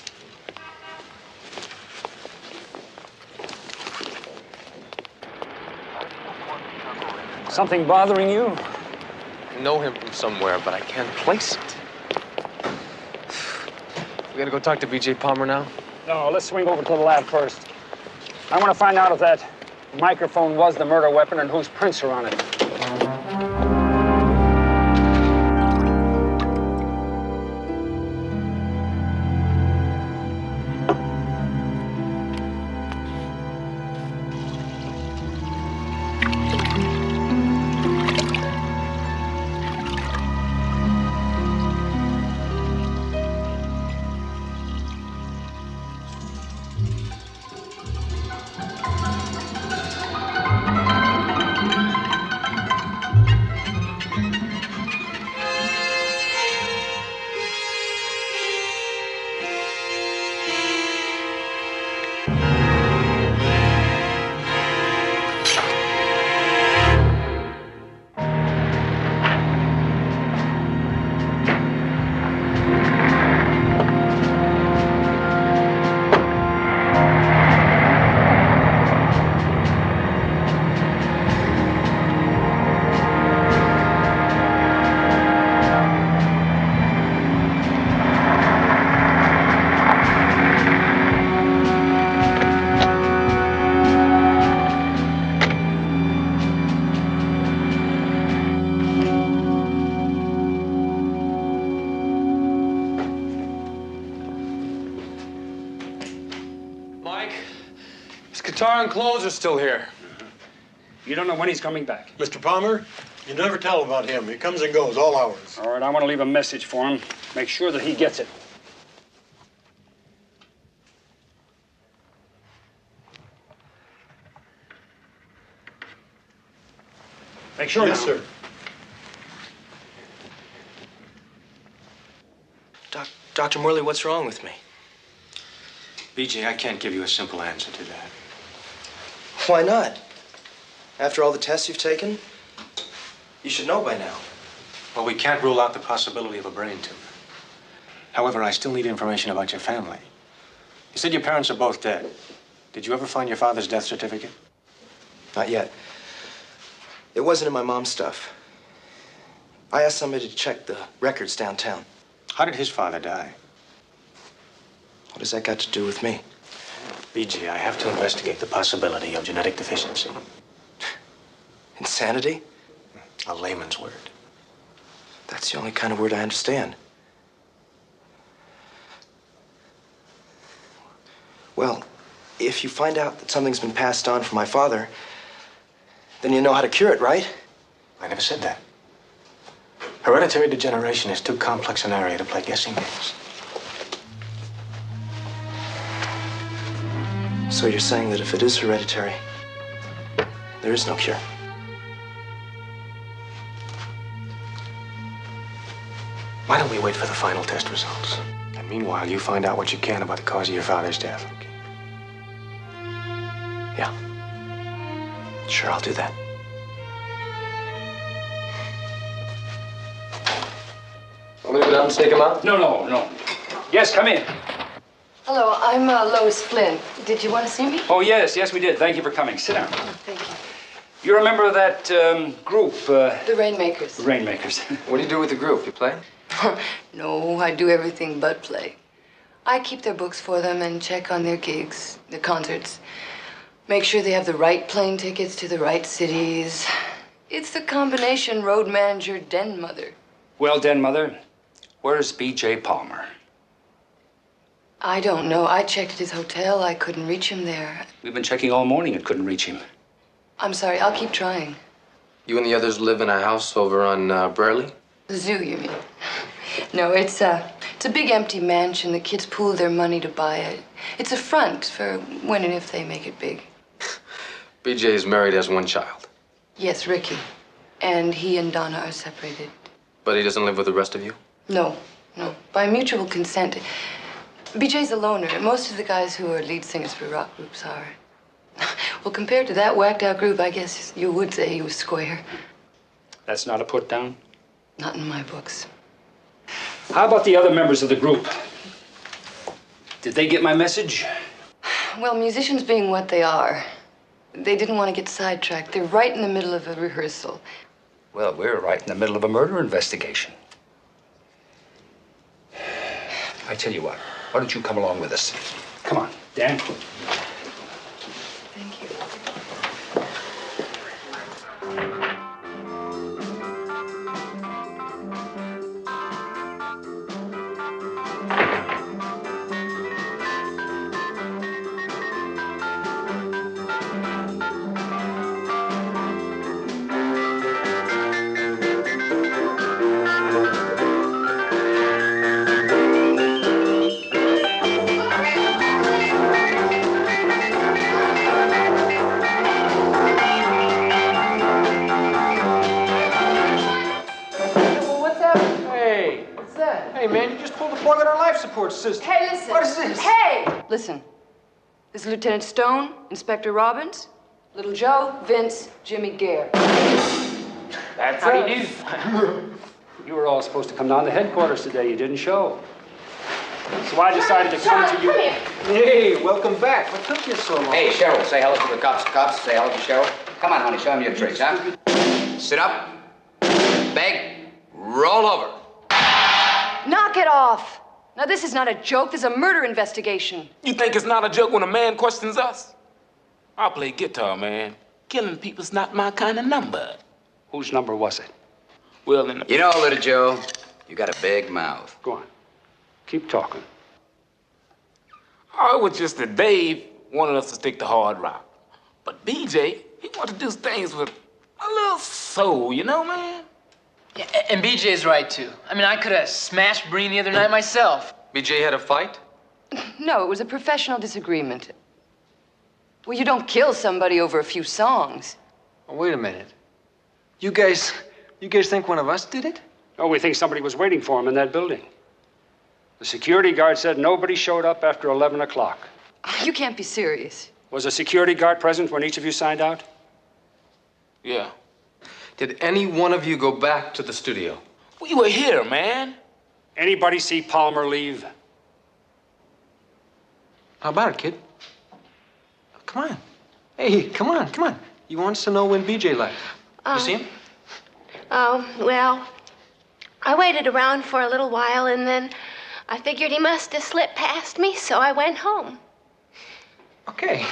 Something bothering you? I know him from somewhere, but I can't place it. We gotta go talk to BJ Palmer now? No, let's swing over to the lab first. I want to find out if that microphone was the murder weapon and whose prints are on it. His guitar and clothes are still here. You don't know when he's coming back. Mr. Palmer, You never tell about him. He comes and goes all hours. All right, I want to leave a message for him. Make sure that he gets it. Make sure. Yes, sir. Dr. Morley, what's wrong with me? BJ, I can't give you a simple answer to that. Why not? After all the tests you've taken, you should know by now. Well, we can't rule out the possibility of a brain tumor. However, I still need information about your family. You said your parents are both dead. Did you ever find your father's death certificate? Not yet. It wasn't in my mom's stuff. I asked somebody to check the records downtown. How did his father die? What has that got to do with me? BJ, I have to investigate the possibility of genetic deficiency. Insanity? A layman's word. That's the only kind of word I understand. Well, if you find out that something's been passed on from my father, then you know how to cure it, right? I never said that. Hereditary degeneration is too complex an area to play guessing games. So you're saying that if it is hereditary, there is no cure? Why don't we wait for the final test results? And meanwhile, you find out what you can about the cause of your father's death. Yeah. Sure, I'll do that. Want me to go down and take him out? No. Yes, come in. Hello, I'm Lois Flynn. Did you want to see me? Oh, yes, we did. Thank you for coming. Sit down. Oh, thank you. You remember that group? The Rainmakers. The Rainmakers. What do you do with the group? You play? No, I do everything but play. I keep their books for them and check on their gigs, their concerts. Make sure they have the right plane tickets to the right cities. It's the combination road manager den mother. Well, den mother, where's B.J. Palmer? I don't know. I checked at his hotel. I couldn't reach him there. We've been checking all morning and couldn't reach him. I'm sorry. I'll keep trying. You and the others live in a house over on Burley? The zoo, you mean? No, it's a big empty mansion. The kids pool their money to buy it. It's a front for when and if they make it big. BJ is married, has one child. Yes, Ricky. And he and Donna are separated. But he doesn't live with the rest of you? No. By mutual consent. BJ's a loner. Most of the guys who are lead singers for rock groups are. Well, compared to that whacked out group, I guess you would say he was square. That's not a put down? Not in my books. How about the other members of the group? Did they get my message? Well, musicians being what they are, they didn't want to get sidetracked. They're right in the middle of a rehearsal. Well, we're right in the middle of a murder investigation. I tell you what, why don't you come along with us? Come on, Dan. Thank you. Hey, man, you just pulled the plug on our life support system. Hey, listen. What is this? Hey! Listen. This is Lieutenant Stone, Inspector Robbins, Little Joe, Vince, Jimmy Gare. That's how you do. You were all supposed to come down to headquarters today. You didn't show. So I decided to come to you. Hey, welcome back. What took you so long? Hey, Cheryl, say hello to the cops. Cops, say hello to Cheryl. Come on, honey, show him your tricks, huh? Sit up, beg, roll over. Knock it off. Now, this is not a joke. This is a murder investigation. You think it's not a joke when a man questions us? I play guitar, man. Killing people's not my kind of number. Whose number was it? Well, You know, Little Joe, you got a big mouth. Go on. Keep talking. Oh, it was just that Dave wanted us to stick to hard rock. But BJ, he wanted to do things with A little soul, you know, man? Yeah, and BJ's right, too. I mean, I could have smashed Breen the other night myself. BJ had a fight? No, it was a professional disagreement. Well, you don't kill somebody over a few songs. Oh, wait a minute. You guys think one of us did it? Oh, we think somebody was waiting for him in that building. The security guard said nobody showed up after 11 o'clock. You can't be serious. Was a security guard present when each of you signed out? Yeah. Did any one of you go back to the studio? We were here, man. Anybody see Palmer leave? How about it, kid? Come on. Hey, come on. He wants to know when BJ left. You see him? Oh, well, I waited around for a little while, and then I figured he must have slipped past me, so I went home. Okay.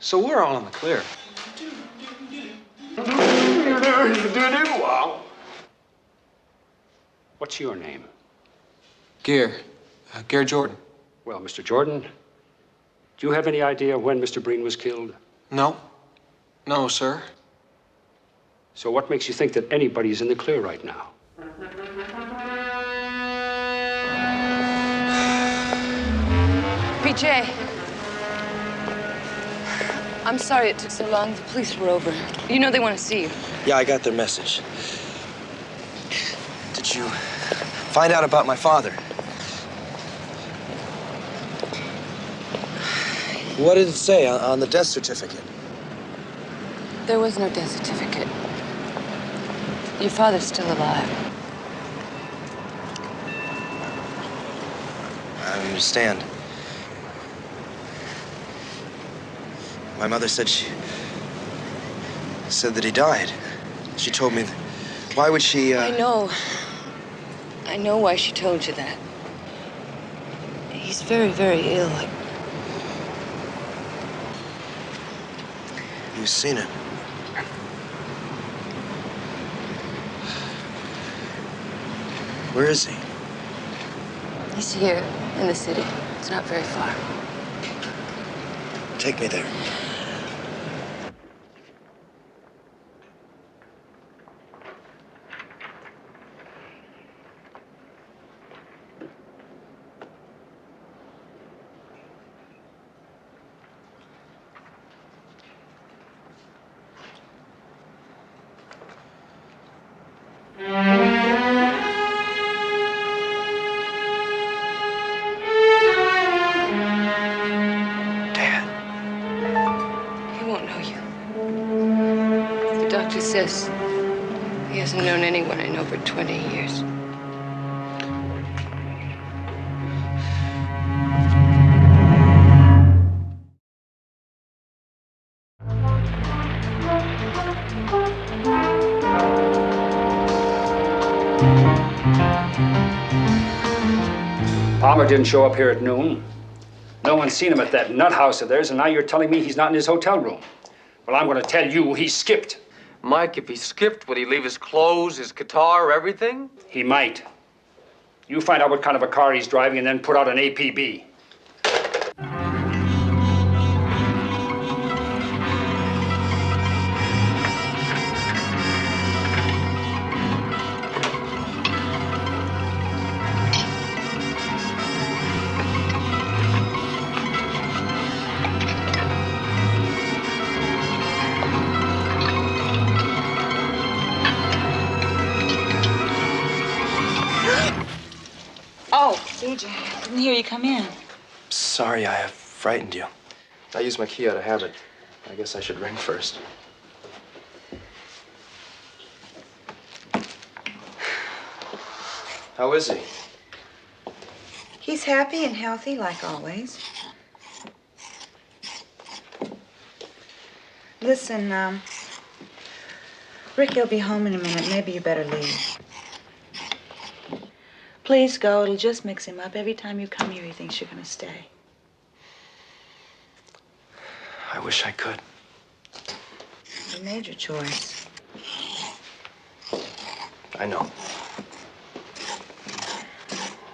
So we're all in the clear. What's your name? Gare Jordan. Well, Mr. Jordan, do you have any idea when Mr. Breen was killed? No, sir. So what makes you think that anybody's in the clear right now? BJ. I'm sorry it took so long. The police were over. You know they want to see you. Yeah, I got their message. Did you find out about my father? What did it say on the death certificate? There was no death certificate. Your father's still alive. I understand. My mother said that he died. She told me that. Why would she, I know why she told you that. He's very, very ill. You've seen him. Where is he? He's here in the city. It's not very far. Take me there. He won't know you. The doctor says he hasn't known anyone in over 20 years. Palmer didn't show up here at noon. No one's seen him at that nut house of theirs, and now you're telling me he's not in his hotel room. Well, I'm going to tell you he skipped. Mike, if he skipped, would he leave his clothes, his guitar, everything? He might. You find out what kind of a car he's driving and then put out an APB. Oh, BJ, I didn't hear you come in. Sorry, I have frightened you. I use my key out of habit. I guess I should ring first. How is he? He's happy and healthy, like always. Listen, Ricky will be home in a minute. Maybe you better leave. Please go. It'll just mix him up. Every time you come here, he thinks you're going to stay. I wish I could. You made your choice. I know.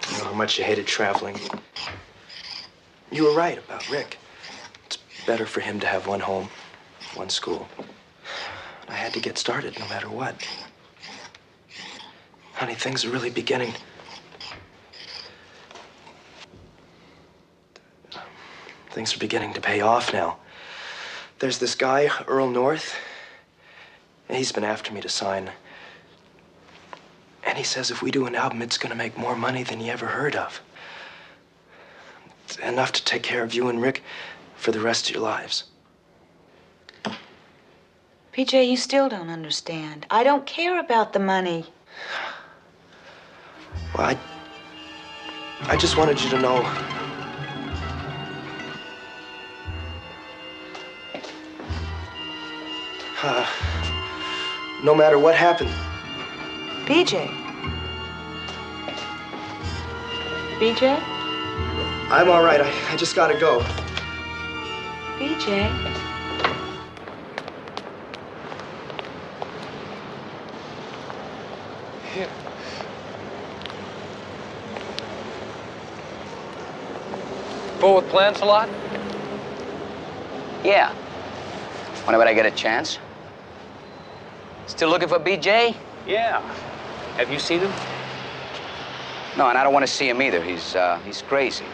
I know how much you hated traveling. You were right about Rick. It's better for him to have one home, one school. I had to get started no matter what. Honey, things are really beginning. Things are beginning to pay off now. There's this guy, Earl North. He's been after me to sign. And he says if we do an album, it's gonna make more money than he ever heard of. It's enough to take care of you and Rick for the rest of your lives. PJ, you still don't understand. I don't care about the money. Well, I just wanted you to know. No matter what happened. BJ. BJ? I'm all right. I just gotta go. BJ? Here. Forward plans a lot? Yeah. Whenever I get a chance. Still looking for BJ? Yeah. Have you seen him? No, and I don't want to see him either. He's crazy.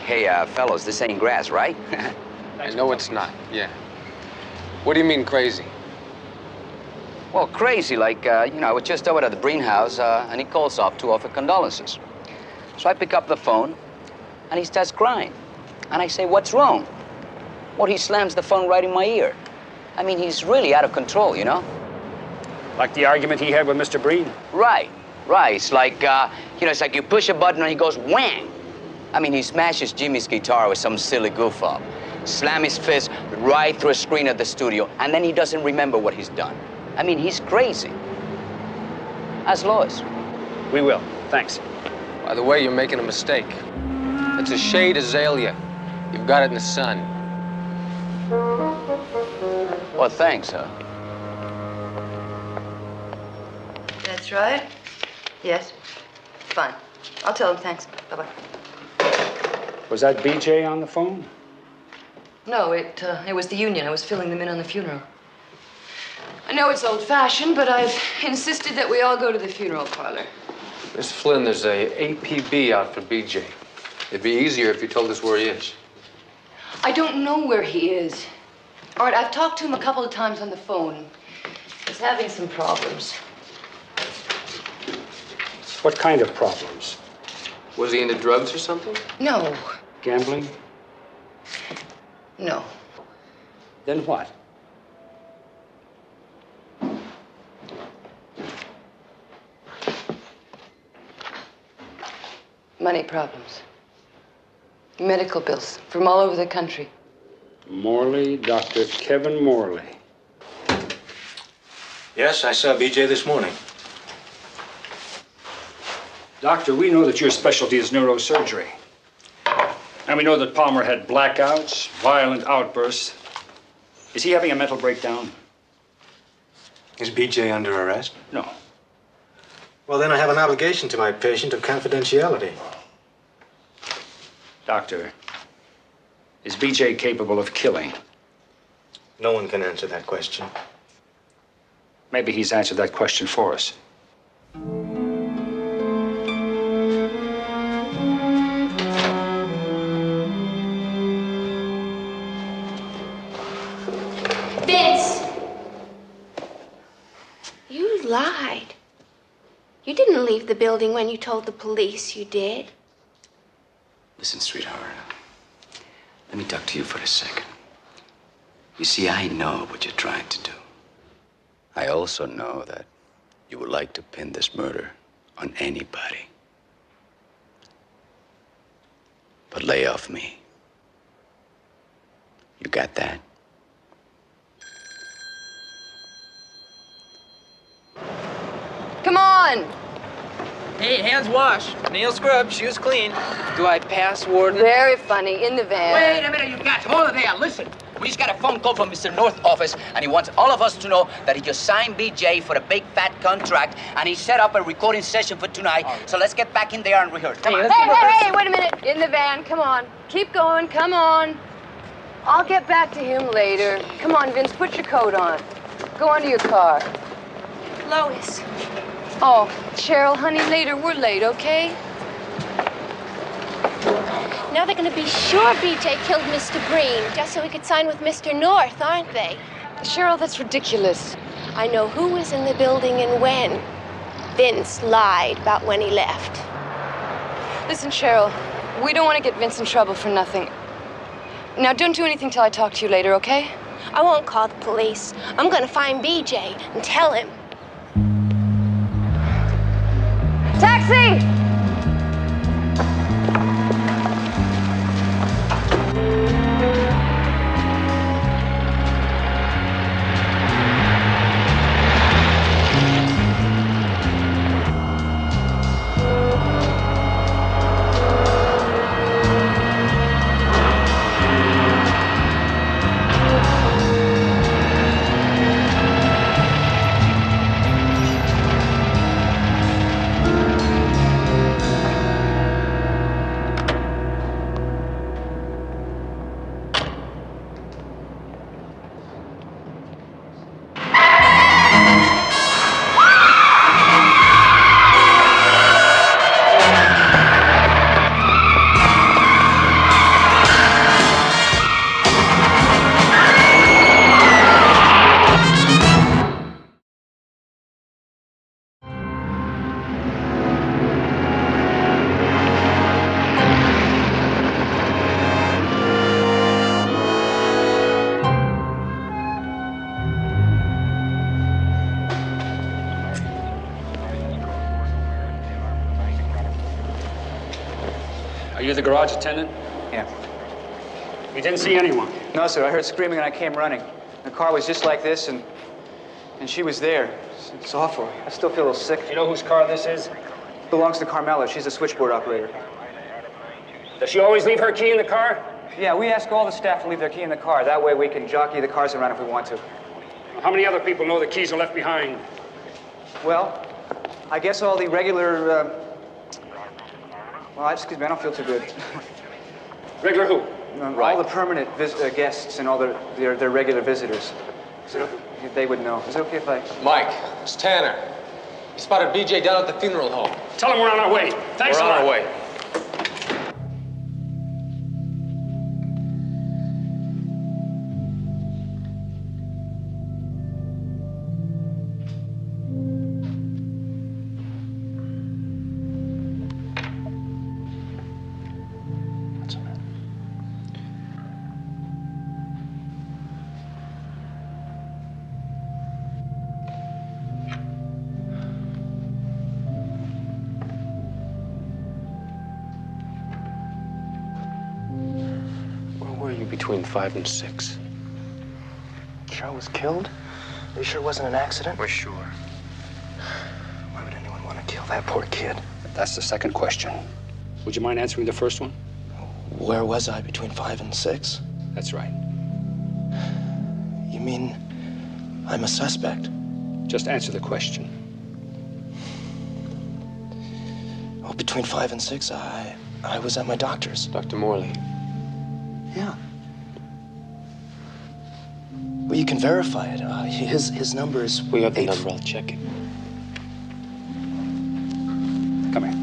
Hey, fellows, this ain't grass, right? I know it's not, yeah. What do you mean crazy? Well, crazy, like, I was just over at the Breen house, and he calls off to offer condolences. So I pick up the phone, and he starts crying. And I say, what's wrong? Well, he slams the phone right in my ear. I mean, he's really out of control, you know? Like the argument he had with Mr. Breen? Right. It's like, it's like you push a button and he goes whang. I mean, he smashes Jimmy's guitar with some silly goof up, slam his fist right through a screen at the studio, and then he doesn't remember what he's done. I mean, he's crazy. Ask Lois. We will. Thanks. By the way, you're making a mistake. It's a shade azalea. You've got it in the sun. Well, thanks, huh? That's right. Yes. Fine. I'll tell him thanks. Bye-bye. Was that BJ on the phone? No, it was the union. I was filling them in on the funeral. I know it's old-fashioned, but I've insisted that we all go to the funeral parlor. Miss Flynn, there's a APB out for BJ. It'd be easier if you told us where he is. I don't know where he is. All right, I've talked to him a couple of times on the phone. He's having some problems. What kind of problems? Was he into drugs or something? No. Gambling? No. Then what? Money problems. Medical bills from all over the country. Morley, Dr. Kevin Morley. Yes, I saw BJ this morning. Doctor, we know that your specialty is neurosurgery. And we know that Palmer had blackouts, violent outbursts. Is he having a mental breakdown? Is BJ under arrest? No. Well, then I have an obligation to my patient of confidentiality. Doctor, is BJ capable of killing? No one can answer that question. Maybe he's answered that question for us. Vince! You lied. You didn't leave the building when you told the police you did. Listen, sweetheart. Let me talk to you for a second. You see, I know what you're trying to do. I also know that you would like to pin this murder on anybody. But lay off me. You got that? Come on! Hey, hands washed, nails scrubbed, shoes clean. Do I pass, Warden? Very funny, in the van. Wait a minute, you guys. Hold it there. Listen. We just got a phone call from Mr. North's office, and he wants all of us to know that he just signed BJ for a big fat contract, and he set up a recording session for tonight. So let's get back in there and rehearse. Come on. Hey, wait a minute. In the van, come on. Keep going, come on. I'll get back to him later. Come on, Vince, put your coat on. Go onto your car. Lois. Oh, Cheryl, honey, later. We're late, okay? Now they're going to be sure BJ killed Mr. Breen, just so he could sign with Mr. North, aren't they? Cheryl, that's ridiculous. I know who was in the building and when. Vince lied about when he left. Listen, Cheryl, we don't want to get Vince in trouble for nothing. Now, don't do anything till I talk to you later, okay? I won't call the police. I'm going to find BJ and tell him. Taxi! Are you the garage attendant? Yeah. You didn't see anyone? No, sir. I heard screaming and I came running. The car was just like this, and she was there. It's awful. I still feel a little sick. Do you know whose car this is? Belongs to Carmela. She's a switchboard operator. Does she always leave her key in the car? Yeah, we ask all the staff to leave their key in the car. That way we can jockey the cars around if we want to. How many other people know the keys are left behind? Well, I guess all the regular, excuse me, I don't feel too good. Regular who? All the permanent guests and all their regular visitors. So they would know. Is it okay if I... Mike, it's Tanner. He spotted BJ down at the funeral home. Tell him we're on our way. Thanks a lot. We're on our way. Between 5 and 6. Cheryl was killed? Are you sure it wasn't an accident? We're sure. Why would anyone want to kill that poor kid? That's the second question. Would you mind answering the first one? Where was I between 5 and 6? That's right. You mean I'm a suspect? Just answer the question. Oh, between 5 and 6, I was at my doctor's. Dr. Morley. Yeah. Well, you can verify it. His number is... We have the number. I'll check it. Come here.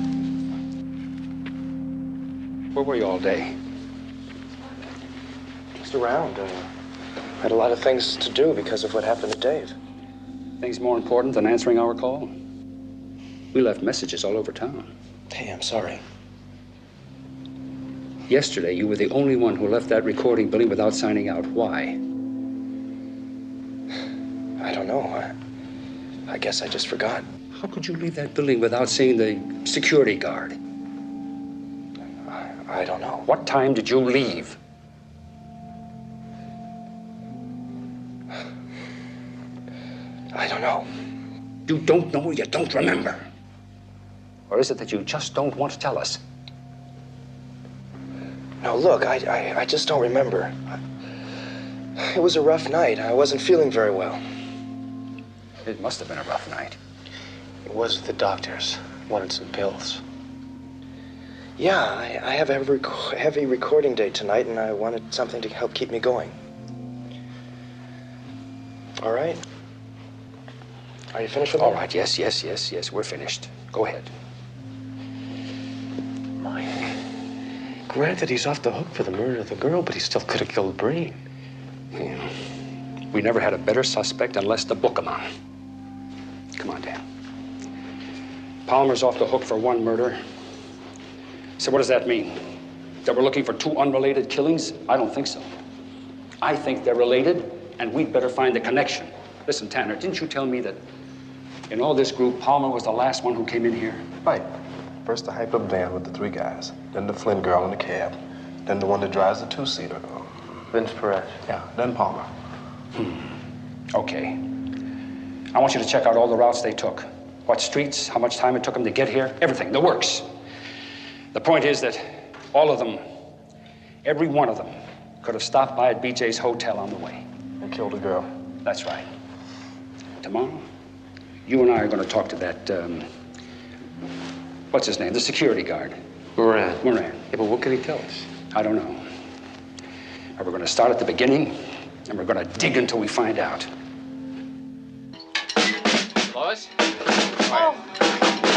Where were you all day? Just around. Had a lot of things to do because of what happened to Dave. Things more important than answering our call? We left messages all over town. Hey, I'm sorry. Yesterday, you were the only one who left that recording building without signing out. Why? I don't know. I guess I just forgot. How could you leave that building without seeing the security guard? I don't know. What time did you leave? I don't know. You don't know, you don't remember. Or is it that you just don't want to tell us? No, look, I just don't remember. It was a rough night. I wasn't feeling very well. It must have been a rough night. It was at the doctor's. Wanted some pills. Yeah, I have a heavy recording day tonight, and I wanted something to help keep me going. All right. Are you finished with All that? right, yes, we're finished. Go ahead. Mike, granted he's off the hook for the murder of the girl, but he still could have killed Breen. Yeah. We never had a better suspect unless to book him on. Come on, Dan. Palmer's off the hook for one murder. So what does that mean? That we're looking for two unrelated killings? I don't think so. I think they're related, and we'd better find the connection. Listen, Tanner, didn't you tell me that in all this group, Palmer was the last one who came in here? Right. First the hyped up van with the 3 guys, then the Flynn girl in the cab, then the one that drives the 2-seater. Vince Perez. Yeah, then Palmer. Okay. I want you to check out all the routes they took. What streets, how much time it took them to get here, everything, the works. The point is that all of them, every one of them, could have stopped by at BJ's hotel on the way. And killed a girl. That's right. Tomorrow, you and I are going to talk to that, what's his name, the security guard. Moran. Moran. Yeah, but what can he tell us? I don't know. But we're going to start at the beginning, and we're going to dig until we find out. Lois? Oh,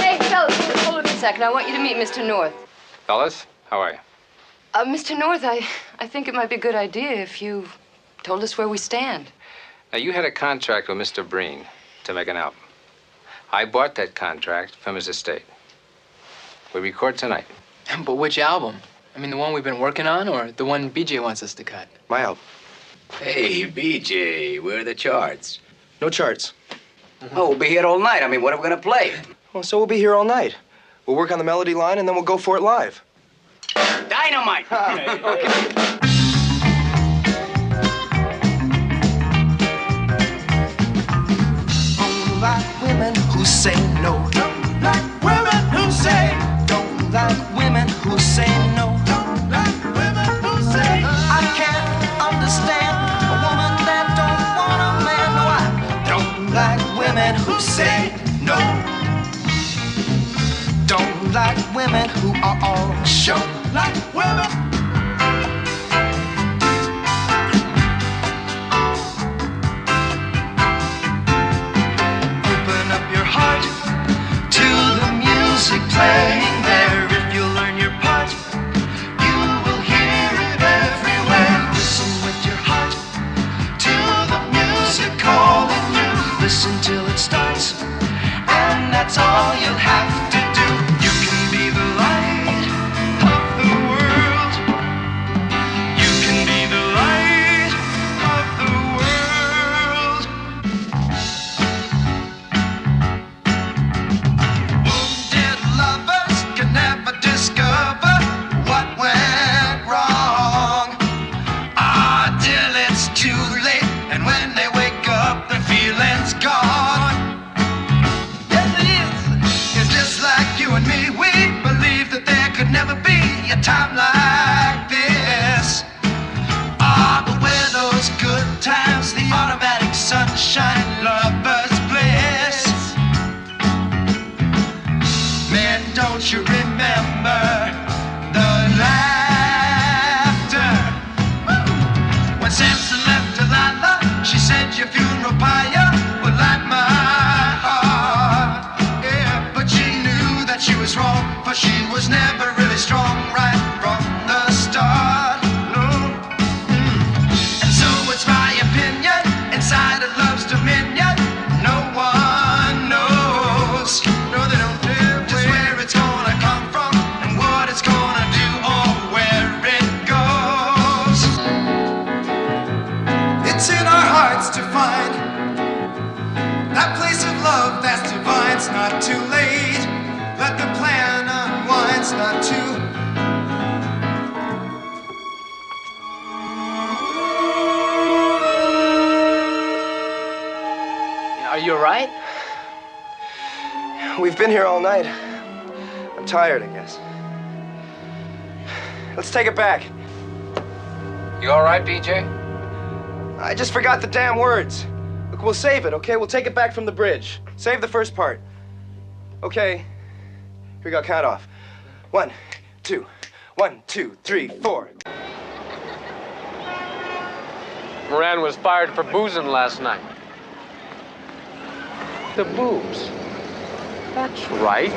hey, fellas, hold on a second. I want you to meet Mr. North. Fellas, how are you? Mr. North, I think it might be a good idea if you told us where we stand. Now, you had a contract with Mr. Breen to make an album. I bought that contract from his estate. We record tonight. But which album? I mean, the one we've been working on, or the one BJ wants us to cut? My album. Hey, BJ, where are the charts? No charts. Oh, we'll be here all night. I mean, what are we gonna play? Well, so we'll be here all night. We'll work on the melody line, and then we'll go for it live. Dynamite! Don't like women who say no. Don't like women who say. Don't like women who say no. Don't like women who say. I can't understand a woman that don't want a man. No, I don't like women who say no. Don't like women who are all show. Like women. Open up your heart to the music playing there. If you learn your part, you will hear it everywhere. Listen with your heart to the music calling you. Listen till it starts, and that's all you'll have to do. You can be the light of the world. You can be the light of the world. Wounded lovers can never discover what went wrong until it's too late, and when they wake up, the feeling's gone. Yes, it is. It's just like you and me. We believe that there could never be a time like this. Ah, but where those good times, the automatic sunshine, lovers bliss. Man, don't you remember the laughter? When Samson left Delilah, she said your funeral pyre would light my heart. Yeah, but she knew that she was wrong, for she was never really strong right from the start. No. And so it's my opinion, inside of love's dominion, no one knows. No, they don't live just where it's gonna come from and what it's gonna do or where it goes. It's in our hearts to find that place of love that's divine. It's not too late. Let the plan unwind. It's not too. Are you all right? We've been here all night. I'm tired, I guess. Let's take it back. You all right, BJ? I just forgot the damn words. Look, we'll save it, okay? We'll take it back from the bridge. Save the first part. Okay. Here we go, count off. 1, 2. 1, 2, 3, 4. Moran was fired for boozing last night. The booze. That's right.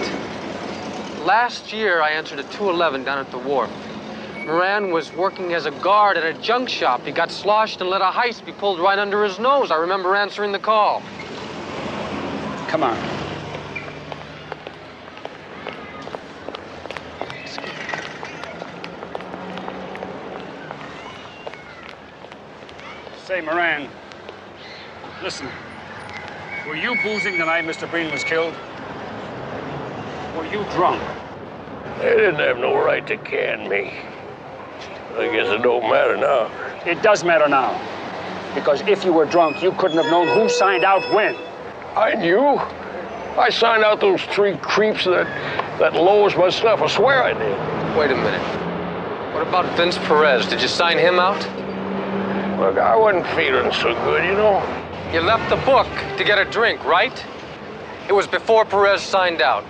Last year, I answered a 211 down at the wharf. Moran was working as a guard at a junk shop. He got sloshed and let a heist be pulled right under his nose. I remember answering the call. Come on. Say, Moran, listen. Were you boozing the night Mr. Breen was killed? Were you drunk? They didn't have no right to can me. I guess it don't matter now. It does matter now. Because if you were drunk, you couldn't have known who signed out when. I knew. I signed out those 3 creeps that lowers my stuff. I swear I did. Wait a minute. What about Vince Perez? Did you sign him out? Look, I wasn't feeling so good, you know. You left the book to get a drink, right? It was before Perez signed out.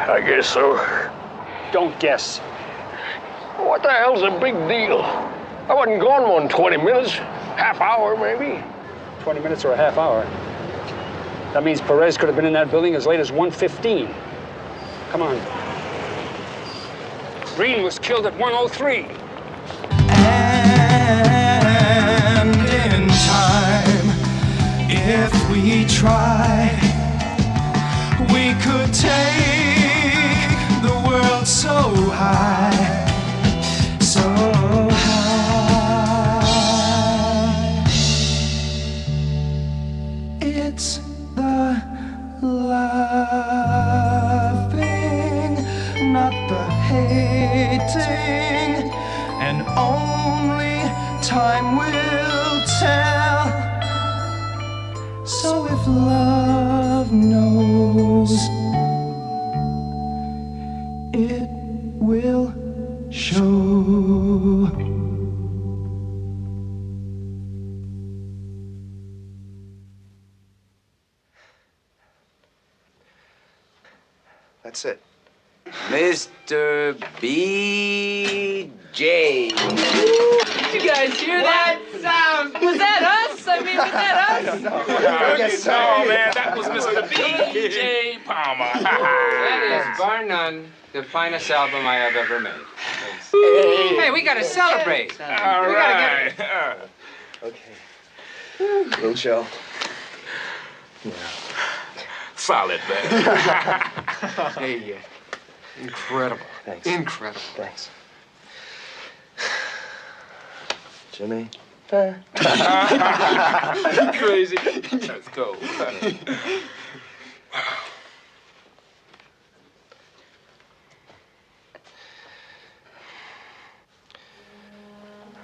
I guess so. Don't guess. What the hell's a big deal? I wasn't gone more than 20 minutes. Half hour, maybe. 20 minutes or a half hour. That means Perez could have been in that building as late as 1:15. Come on. Breen was killed at 1:03. And in time, if we try, we could take the world so high, so high. It's the loving, not the hating, and only time will tell. So if love knows, it will show. That's it. Mr. B.J. You guys hear that sound? Was that us? I mean, was that us? I don't know. I guess so, man. That was Mr. B.J. Palmer. That is, bar none, the finest album I have ever made. Hey, we gotta celebrate. All right. Okay. Little show. Yeah. Solid, man. Hey, incredible. Thanks. Incredible. Thanks. Jimmy. Crazy. Let's go.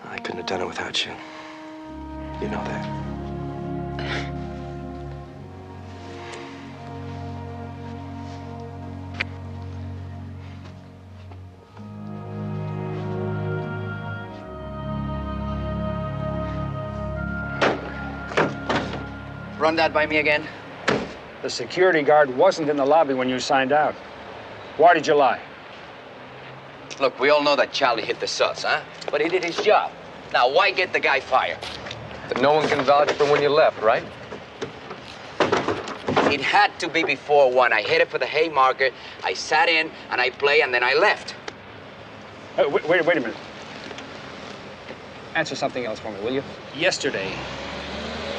I couldn't have done it without you. You know that. Run that by me again. The security guard wasn't in the lobby when you signed out. Why did you lie? Look, we all know that Charlie hit the suds, huh? But he did his job. Now, why get the guy fired? That no one can vouch for when you left, right? It had to be before 1. I headed for the Haymarket. I sat in, and I played, and then I left. Wait a minute. Answer something else for me, will you? Yesterday,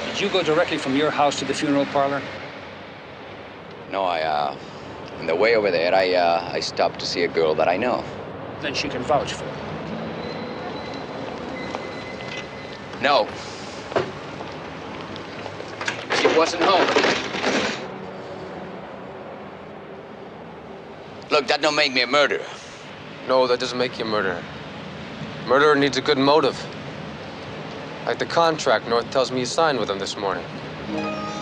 did you go directly from your house to the funeral parlor? No, on the way over there, I stopped to see a girl that I know. Then she can vouch for it. No. She wasn't home. Look, that don't make me a murderer. No, that doesn't make you a murderer. Murderer needs a good motive. Like the contract North tells me you signed with him this morning.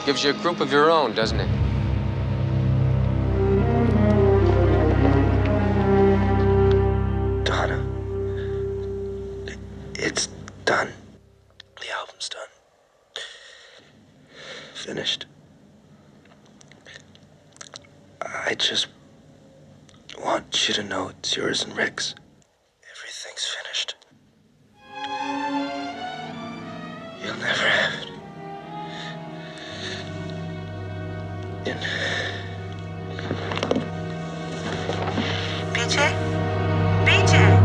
Gives you a group of your own, doesn't it? Donna. It's done. The album's done. Finished. I want you to know it's yours and Rick's. Everything's finished. You'll never have it. BJ? BJ?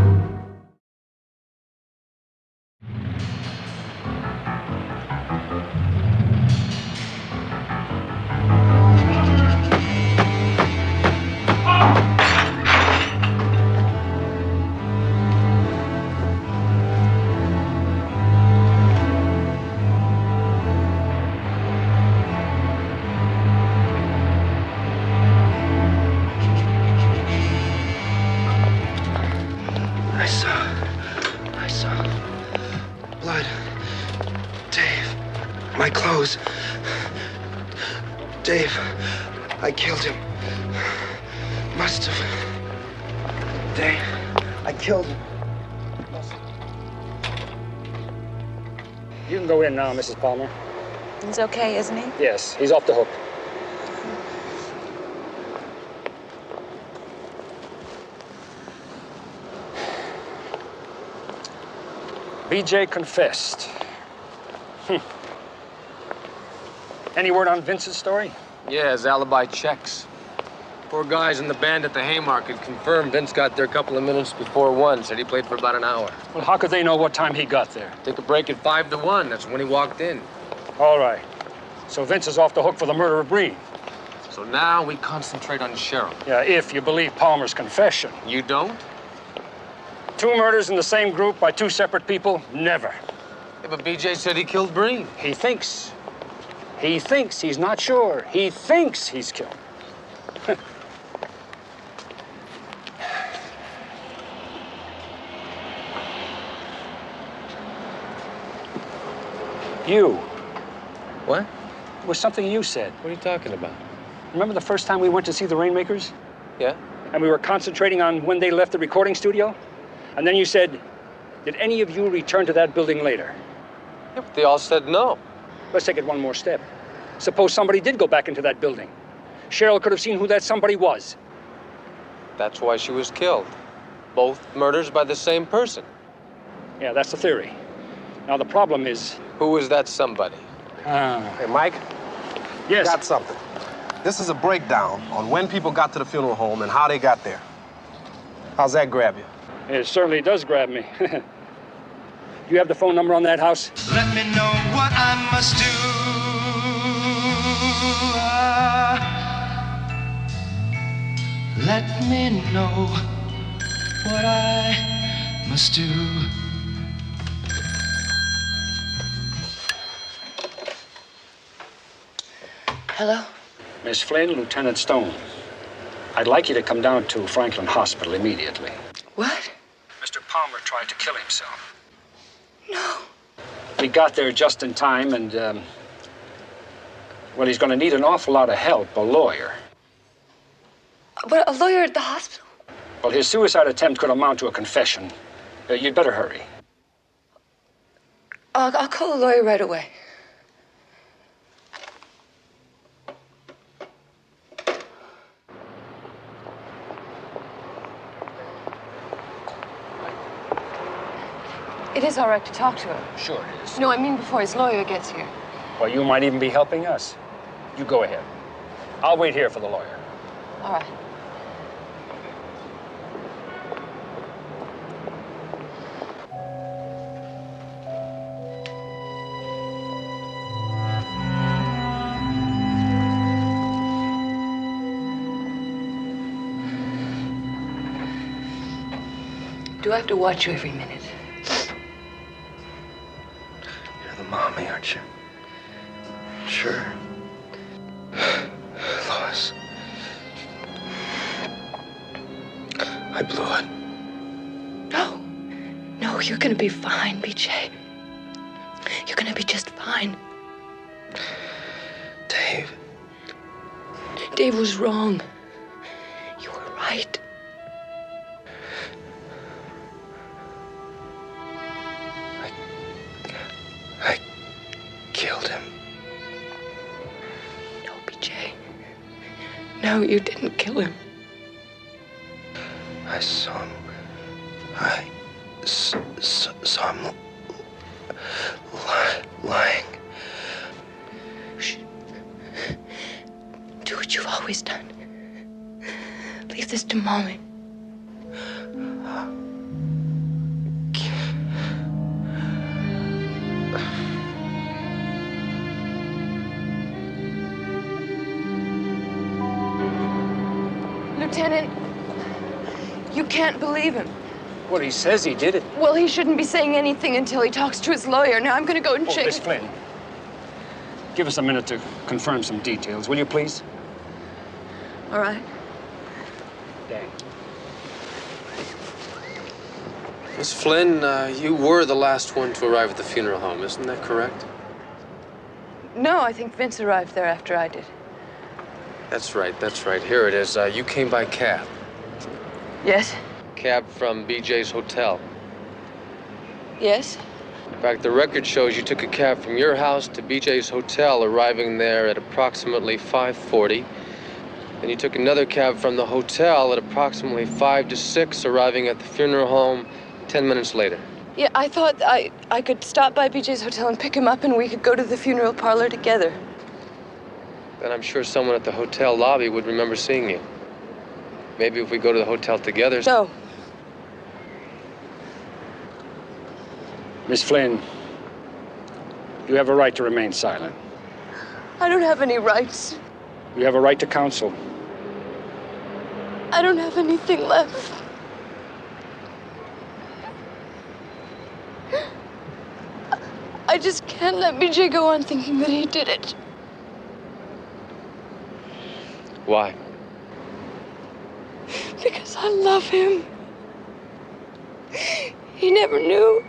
I saw blood. Dave, my clothes. Dave, I killed him. Must have. Dave, I killed him. You can go in now, Mrs. Palmer. He's okay, isn't he? Yes, he's off the hook. BJ confessed. Any word on Vince's story? Yeah, his alibi checks. Four guys in the band at the Haymarket confirmed Vince got there a couple of minutes before 1. Said he played for about an hour. Well, how could they know what time he got there? Took a break at 5 to 1. That's when he walked in. All right. So Vince is off the hook for the murder of Breen. So now we concentrate on Cheryl. Yeah, if you believe Palmer's confession. You don't? 2 murders in the same group by 2 separate people? Never. Yeah, but BJ said he killed Breen. He thinks. He thinks. He's not sure. He thinks he's killed. You. What? It was something you said. What are you talking about? Remember the first time we went to see the Rainmakers? Yeah? And we were concentrating on when they left the recording studio? And then you said, did any of you return to that building later? Yeah, but they all said no. Let's take it one more step. Suppose somebody did go back into that building. Cheryl could have seen who that somebody was. That's why she was killed. Both murders by the same person. Yeah, that's the theory. Now, the problem is... Who is that somebody? Hey, Mike? Yes? Got something. This is a breakdown on when people got to the funeral home and how they got there. How's that grab you? It certainly does grab me. You have the phone number on that house? Let me know what I must do. Let me know what I must do. Hello? Miss Flynn, Lieutenant Stone. I'd like you to come down to Franklin Hospital immediately. What? Mr. Palmer tried to kill himself. No. We got there just in time, and, well, he's going to need an awful lot of help, a lawyer. But a lawyer at the hospital? Well, his suicide attempt could amount to a confession. You'd better hurry. I'll call a lawyer right away. It is all right to talk to him. Sure it is. No, I mean before his lawyer gets here. Well, you might even be helping us. You go ahead. I'll wait here for the lawyer. All right. Do I have to watch you every minute? You're the mommy, aren't you? Sure. Lois. I blew it. No. No, you're gonna be fine, BJ. You're gonna be just fine. Dave. Dave was wrong. You were right. I killed him. No, BJ. No, you didn't kill him. always done. Leave this to Mommy. Lieutenant, you can't believe him. Well, he says he did it. Well, he shouldn't be saying anything until he talks to his lawyer. Now I'm gonna go and check. Miss Flynn, give us a minute to confirm some details, will you please? All right. Dan. Miss Flynn, you were the last one to arrive at the funeral home, isn't that correct? No, I think Vince arrived there after I did. That's right, that's right. Here it is. You came by cab. Yes? Cab from BJ's hotel. Yes? In fact, the record shows you took a cab from your house to BJ's hotel, arriving there at approximately 5:40. Then you took another cab from the hotel at approximately 5 to 6, arriving at the funeral home 10 minutes later. Yeah, I thought I could stop by BJ's hotel and pick him up and we could go to the funeral parlor together. Then I'm sure someone at the hotel lobby would remember seeing you. Maybe if we go to the hotel together... No. Miss Flynn, you have a right to remain silent. I don't have any rights. You have a right to counsel. I don't have anything left. I just can't let BJ go on thinking that he did it. Why? Because I love him. He never knew.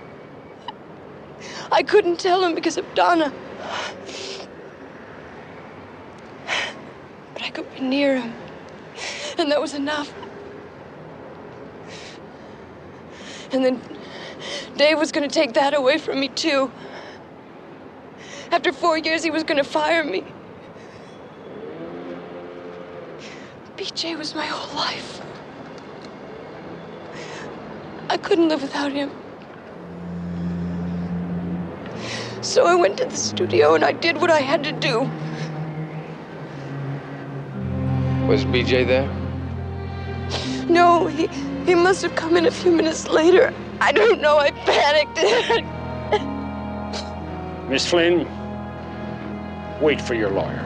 I couldn't tell him because of Donna. But I could be near him. And that was enough. And then Dave was going to take that away from me, too. After 4 years, he was going to fire me. BJ was my whole life. I couldn't live without him. So I went to the studio and I did what I had to do. Was BJ there? No, he must have come in a few minutes later. I don't know, I panicked. Miss Flynn, wait for your lawyer.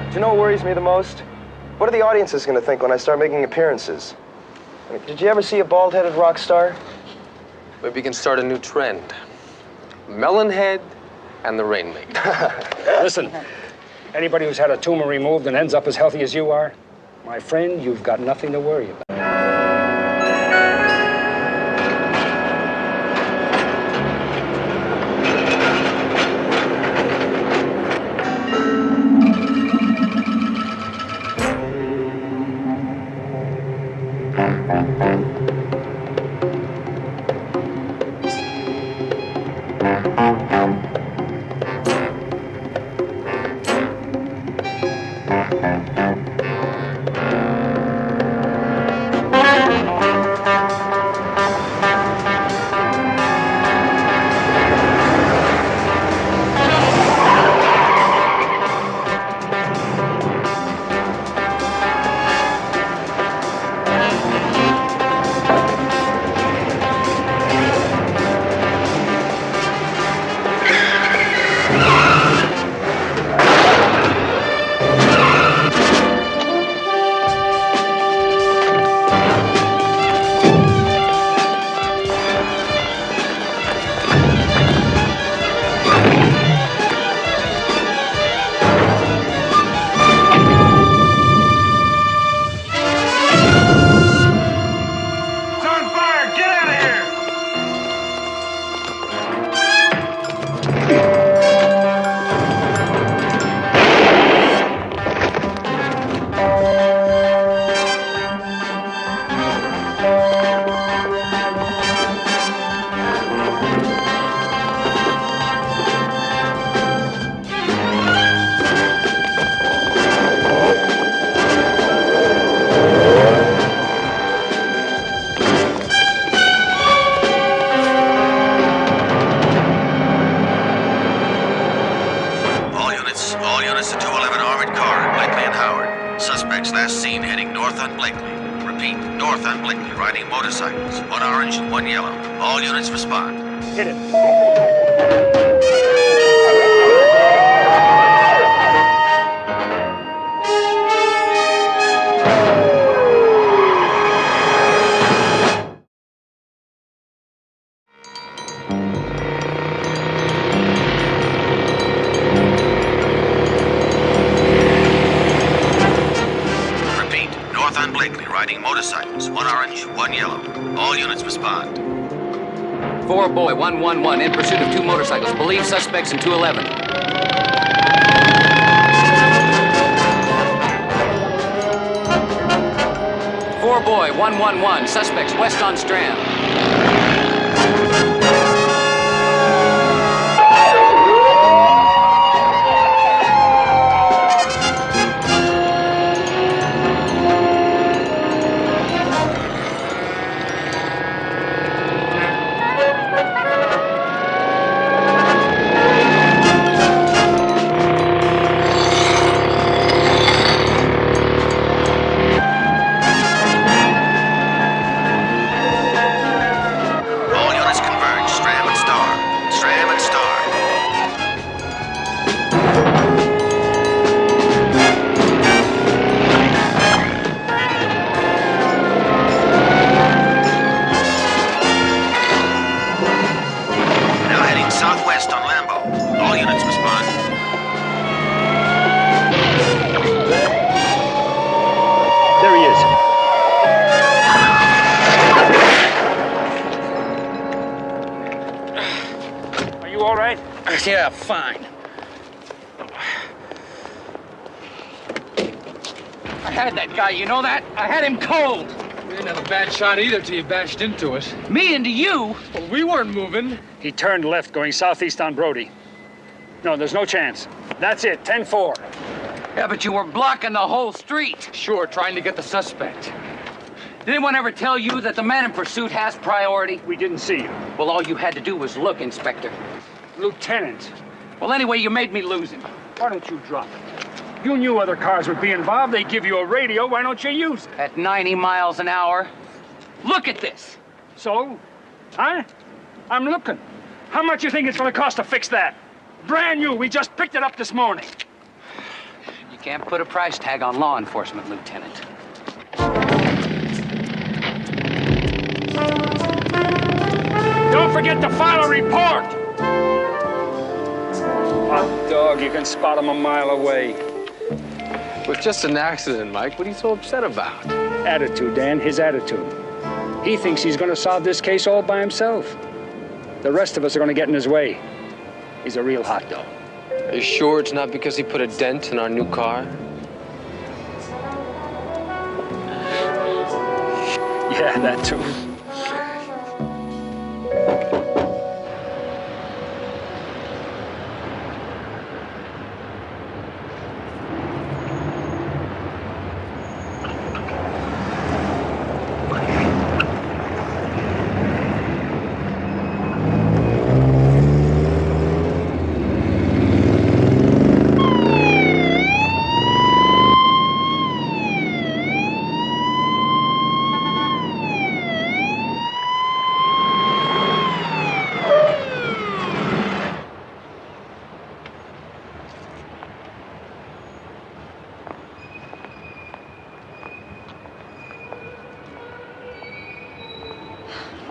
Do you know what worries me the most? What are the audiences going to think when I start making appearances? I mean, did you ever see a bald-headed rock star? Maybe we can start a new trend. Melonhead and the Rainmaker. Listen, anybody who's had a tumor removed and ends up as healthy as you are, my friend, you've got nothing to worry about. suspects last seen heading north on Blakely. Repeat, north on Blakely, riding motorcycles. One orange and one yellow. All units respond. Hit it. Repeat, north on Blakely, riding motorcycles. One orange, one yellow. All units respond. 4 boy, 111, in pursuit of 2 motorcycles. Believe suspects in 211. Boy, 111, suspects west on Strand. Southwest on Lambeau. All units respond. There he is. Are you all right? Yeah, fine. I had that guy, you know that? I had him cold. We didn't have a bad shot either till you bashed into us. Me into you? Well, we weren't moving. He turned left going southeast on Brody. No, there's no chance. That's it, 10-4. Yeah, but you were blocking the whole street. Sure, trying to get the suspect. Did anyone ever tell you that the man in pursuit has priority? We didn't see you. Well, all you had to do was look, Inspector. Lieutenant. Well, anyway, you made me lose him. Why don't you drop it? You knew other cars would be involved. They give you a radio. Why don't you use it? At 90 miles an hour. Look at this. So? Huh? I'm looking. How much you think it's going to cost to fix that? Brand new. We just picked it up this morning. You can't put a price tag on law enforcement, Lieutenant. Don't forget to file a report. Hot dog, you can spot him a mile away. It was just an accident, Mike. What are you so upset about? Attitude, Dan, his attitude. He thinks he's going to solve this case all by himself. The rest of us are going to get in his way. He's a real hot dog. Are you sure it's not because he put a dent in our new car? Yeah, that too.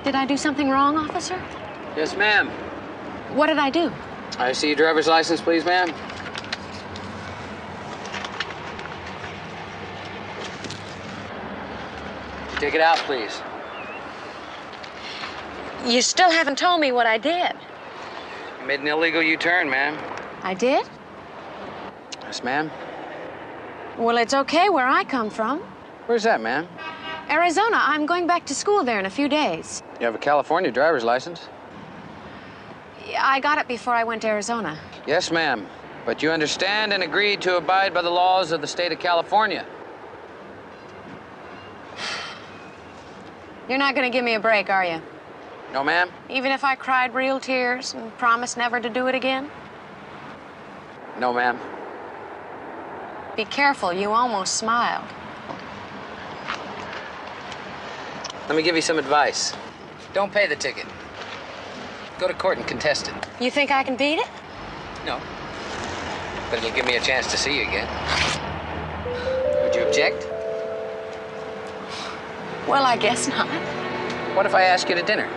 Did I do something wrong, officer? Yes, ma'am. What did I do? I see your driver's license, please, ma'am. Take it out, please. You still haven't told me what I did. You made an illegal U-turn, ma'am. I did? Yes, ma'am. Well, it's okay where I come from. Where's that, ma'am? Arizona. I'm going back to school there in a few days. You have a California driver's license? I got it before I went to Arizona. Yes, ma'am. But you understand and agreed to abide by the laws of the state of California. You're not going to give me a break, are you? No, ma'am. Even if I cried real tears and promised never to do it again? No, ma'am. Be careful, you almost smiled. Let me give you some advice. Don't pay the ticket. Go to court and contest it. You think I can beat it? No. But it'll give me a chance to see you again. Would you object? Well, I guess not. What if I ask you to dinner?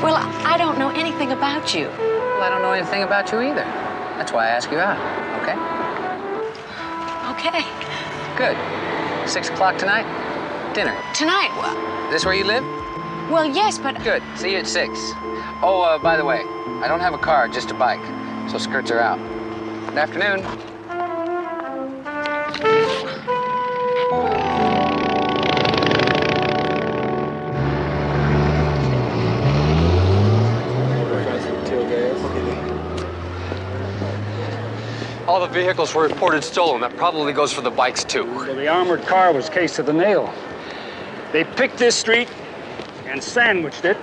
Well, I don't know anything about you. Well, I don't know anything about you either. That's why I ask you out, okay? Okay. Good. 6 o'clock tonight? Dinner. Tonight? Well, This where you live? well, yes, but... Good. See you at 6. Oh, by the way, I don't have a car, just a bike. So skirts are out. Good afternoon. All the vehicles were reported stolen. That probably goes for the bikes, too. So the armored car was cased to the nail. They picked this street and sandwiched it.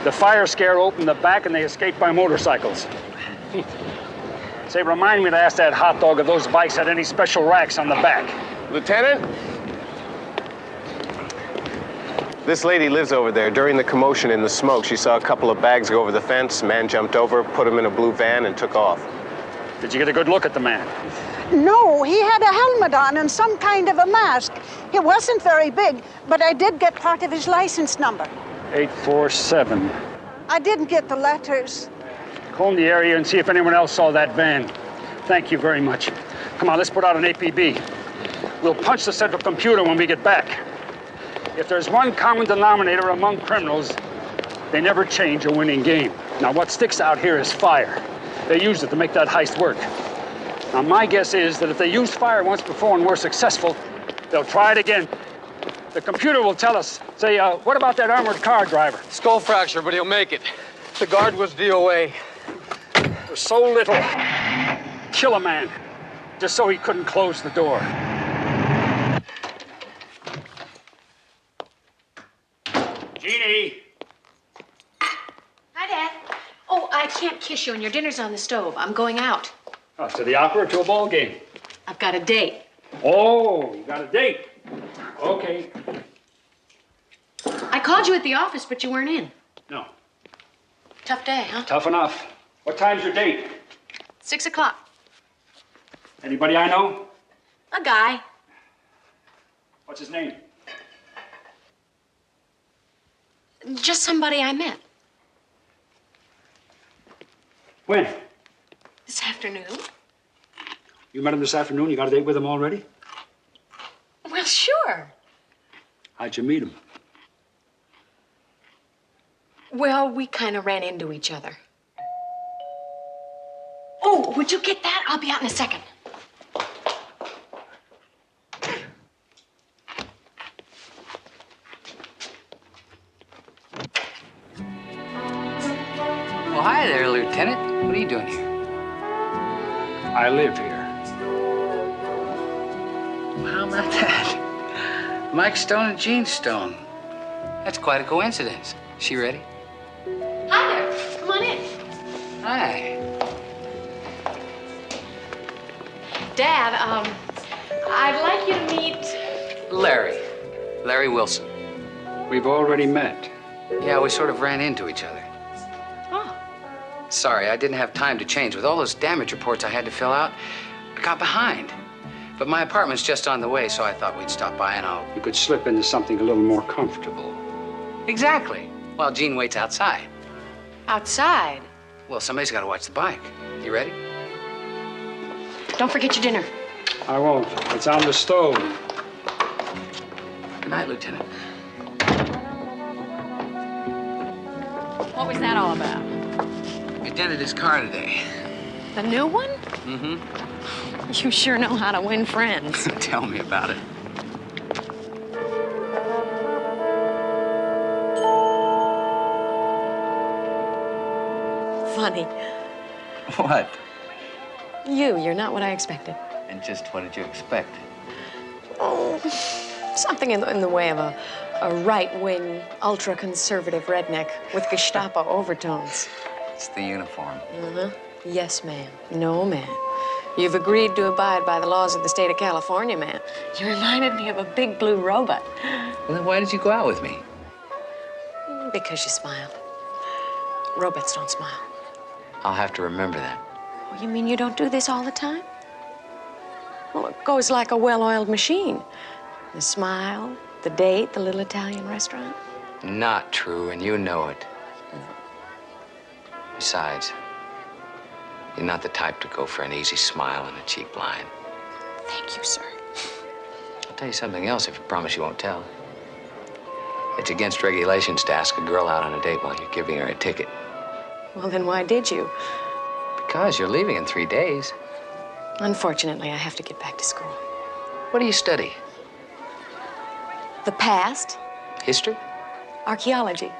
The fire scare opened the back and they escaped by motorcycles. Say, remind me to ask that hot dog if those bikes had any special racks on the back. Lieutenant? This lady lives over there. During the commotion in the smoke, she saw a couple of bags go over the fence. Man jumped over, put them in a blue van, and took off. Did you get a good look at the man? No, he had a helmet on and some kind of a mask. He wasn't very big, but I did get part of his license number. 847. I didn't get the letters. Comb the area and see if anyone else saw that van. Thank you very much. Come on, let's put out an APB. We'll punch the central computer when we get back. If there's one common denominator among criminals, they never change a winning game. Now, what sticks out here is fire. They used it to make that heist work. Now, my guess is that if they used fire once before and were successful, they'll try it again. The computer will tell us. Say, what about that armored car driver? Skull fracture, but he'll make it. The guard was DOA. For so little. Kill a man, just so he couldn't close the door. Jeannie! Hi, Dad. Oh, I can't kiss you, and your dinner's on the stove. I'm going out. Oh, to the opera or to a ball game? I've got a date. Oh, you got a date. Okay. I called you at the office, but you weren't in. No. Tough day, huh? Tough enough. What time's your date? 6 o'clock. Anybody I know? A guy. What's his name? Just somebody I met. When? This afternoon. You met him this afternoon? You got a date with him already? Well, sure. How'd you meet him? Well, we kind of ran into each other. Oh, would you get that? I'll be out in a second. Well, hi there, Lieutenant. What are you doing here? I live here. Well, how about that? Mike Stone and Gene Stone. That's quite a coincidence. She ready? Hi there. Come on in. Hi. Dad, I'd like you to meet... Larry. Larry Wilson. We've already met. Yeah, we sort of ran into each other. Oh. Sorry, I didn't have time to change. With all those damage reports I had to fill out, I got behind. But my apartment's just on the way, so I thought we'd stop by and I'll... You could slip into something a little more comfortable. Exactly. While Gene waits outside. Outside? Well, somebody's got to watch the bike. You ready? Don't forget your dinner. I won't. It's on the stove. Good night, Lieutenant. What was that all about? We dented his car today. The new one? Mm-hmm. You sure know how to win friends. Tell me about it. Funny. What? You're not what I expected. And just what did you expect? Oh, something in the way of a right-wing, ultra-conservative redneck with Gestapo overtones. It's the uniform. Uh-huh. Yes, ma'am. No, ma'am. You've agreed to abide by the laws of the state of California, man. You reminded me of a big blue robot. Well, then why did you go out with me? Because you smile. Robots don't smile. I'll have to remember that. Oh, you mean you don't do this all the time? Well, it goes like a well-oiled machine. The smile, the date, the little Italian restaurant. Not true, and you know it. Besides, you're not the type to go for an easy smile and a cheap line. Thank you, sir. I'll tell you something else if you promise you won't tell. It's against regulations to ask a girl out on a date while you're giving her a ticket. Well, then why did you? Because you're leaving in 3 days. Unfortunately, I have to get back to school. What do you study? The past. History? Archaeology.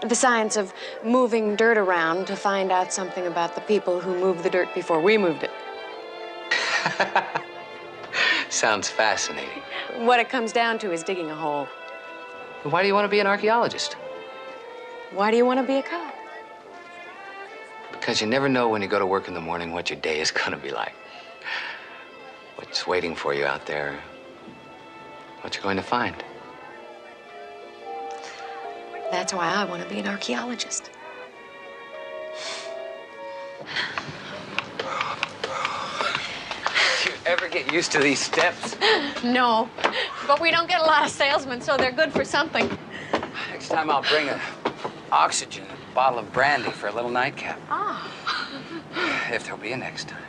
The science of moving dirt around to find out something about the people who moved the dirt before we moved it. Sounds fascinating. What it comes down to is digging a hole. Why do you want to be an archaeologist? Why do you want to be a cop? Because you never know when you go to work in the morning what your day is going to be like. What's waiting for you out there. What you're going to find. That's why I want to be an archaeologist. Do you ever get used to these steps? No, but we don't get a lot of salesmen, so they're good for something. Next time I'll bring an oxygen, a bottle of brandy for a little nightcap. Ah. If there'll be a next time.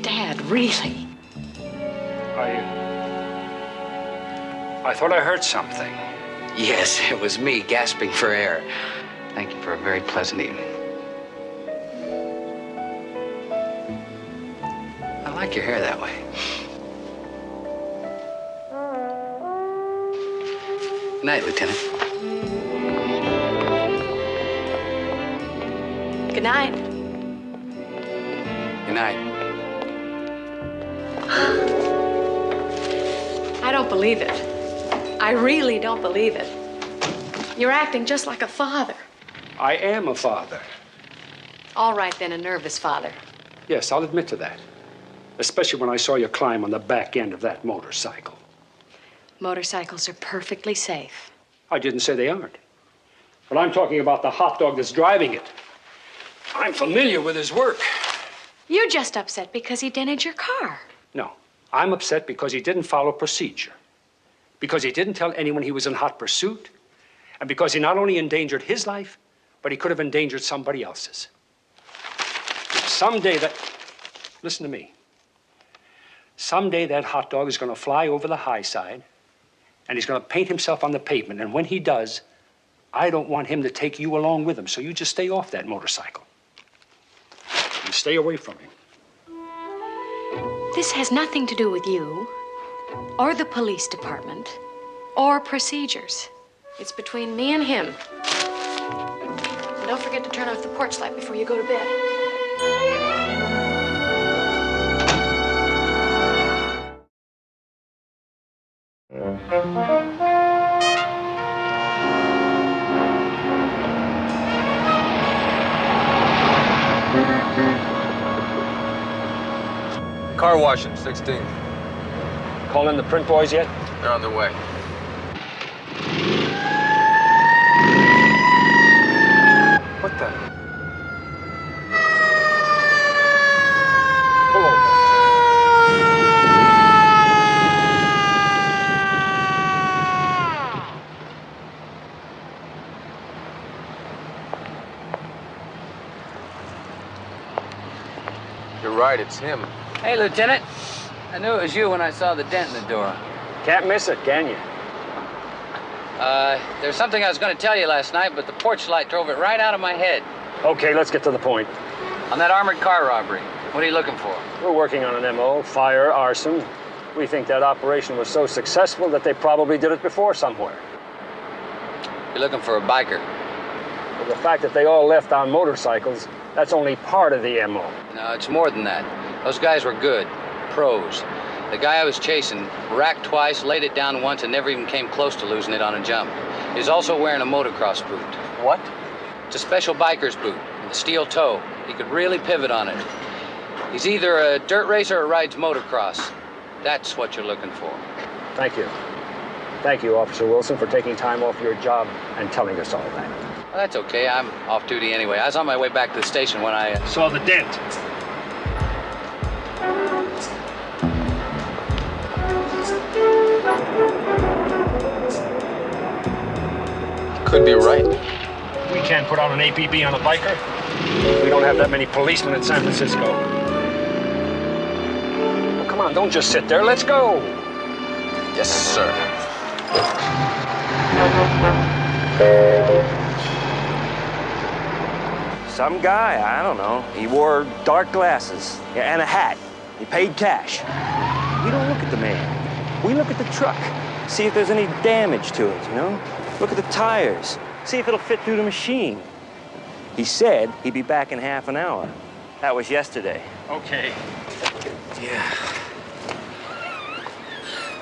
Dad, really? I thought I heard something. Yes, it was me gasping for air. Thank you for a very pleasant evening. I like your hair that way. Good night, Lieutenant. Good night. Good night. I don't believe it. I really don't believe it. You're acting just like a father. I am a father. All right, then, a nervous father. Yes, I'll admit to that. Especially when I saw you climb on the back end of that motorcycle. Motorcycles are perfectly safe. I didn't say they aren't. But I'm talking about the hot dog that's driving it. I'm familiar with his work. You're just upset because he dented your car. No, I'm upset because he didn't follow procedure. Because he didn't tell anyone he was in hot pursuit. And because he not only endangered his life, but he could have endangered somebody else's. Someday that... Listen to me. Someday that hot dog is going to fly over the high side, and he's going to paint himself on the pavement. And when he does, I don't want him to take you along with him. So you just stay off that motorcycle. And stay away from him. This has nothing to do with you, or the police department, or procedures. It's between me and him. And don't forget to turn off the porch light before you go to bed. Car washing, 16. Call in the print boys yet? They're on their way. What the? Pull over. You're right, it's him. Hey, Lieutenant. I knew it was you when I saw the dent in the door. Can't miss it, can you? There's something I was going to tell you last night, but the porch light drove it right out of my head. Okay, let's get to the point. On that armored car robbery, what are you looking for? We're working on an MO, fire, arson. We think that operation was so successful that they probably did it before somewhere. You're looking for a biker. Well, the fact that they all left on motorcycles, that's only part of the MO. No, it's more than that. Those guys were good. Pros. The guy I was chasing racked twice, laid it down once, and never even came close to losing it on a jump. He was also wearing a motocross boot. What? It's a special biker's boot with a steel toe. He could really pivot on it. He's either a dirt racer or rides motocross. That's what you're looking for. Thank you. Thank you, Officer Wilson, for taking time off your job and telling us all that. Well, that's okay. I'm off duty anyway. I was on my way back to the station when I saw the dent. Could be right. We can't put out an APB on a biker. We don't have that many policemen in San Francisco. Well, come on, don't just sit there. Let's go. Yes, sir. Some guy, I don't know. He wore dark glasses and a hat. He paid cash. We don't look at the man. We look at the truck. See if there's any damage to it, you know? Look at the tires. See if it'll fit through the machine. He said he'd be back in half an hour. That was yesterday. Okay. Yeah.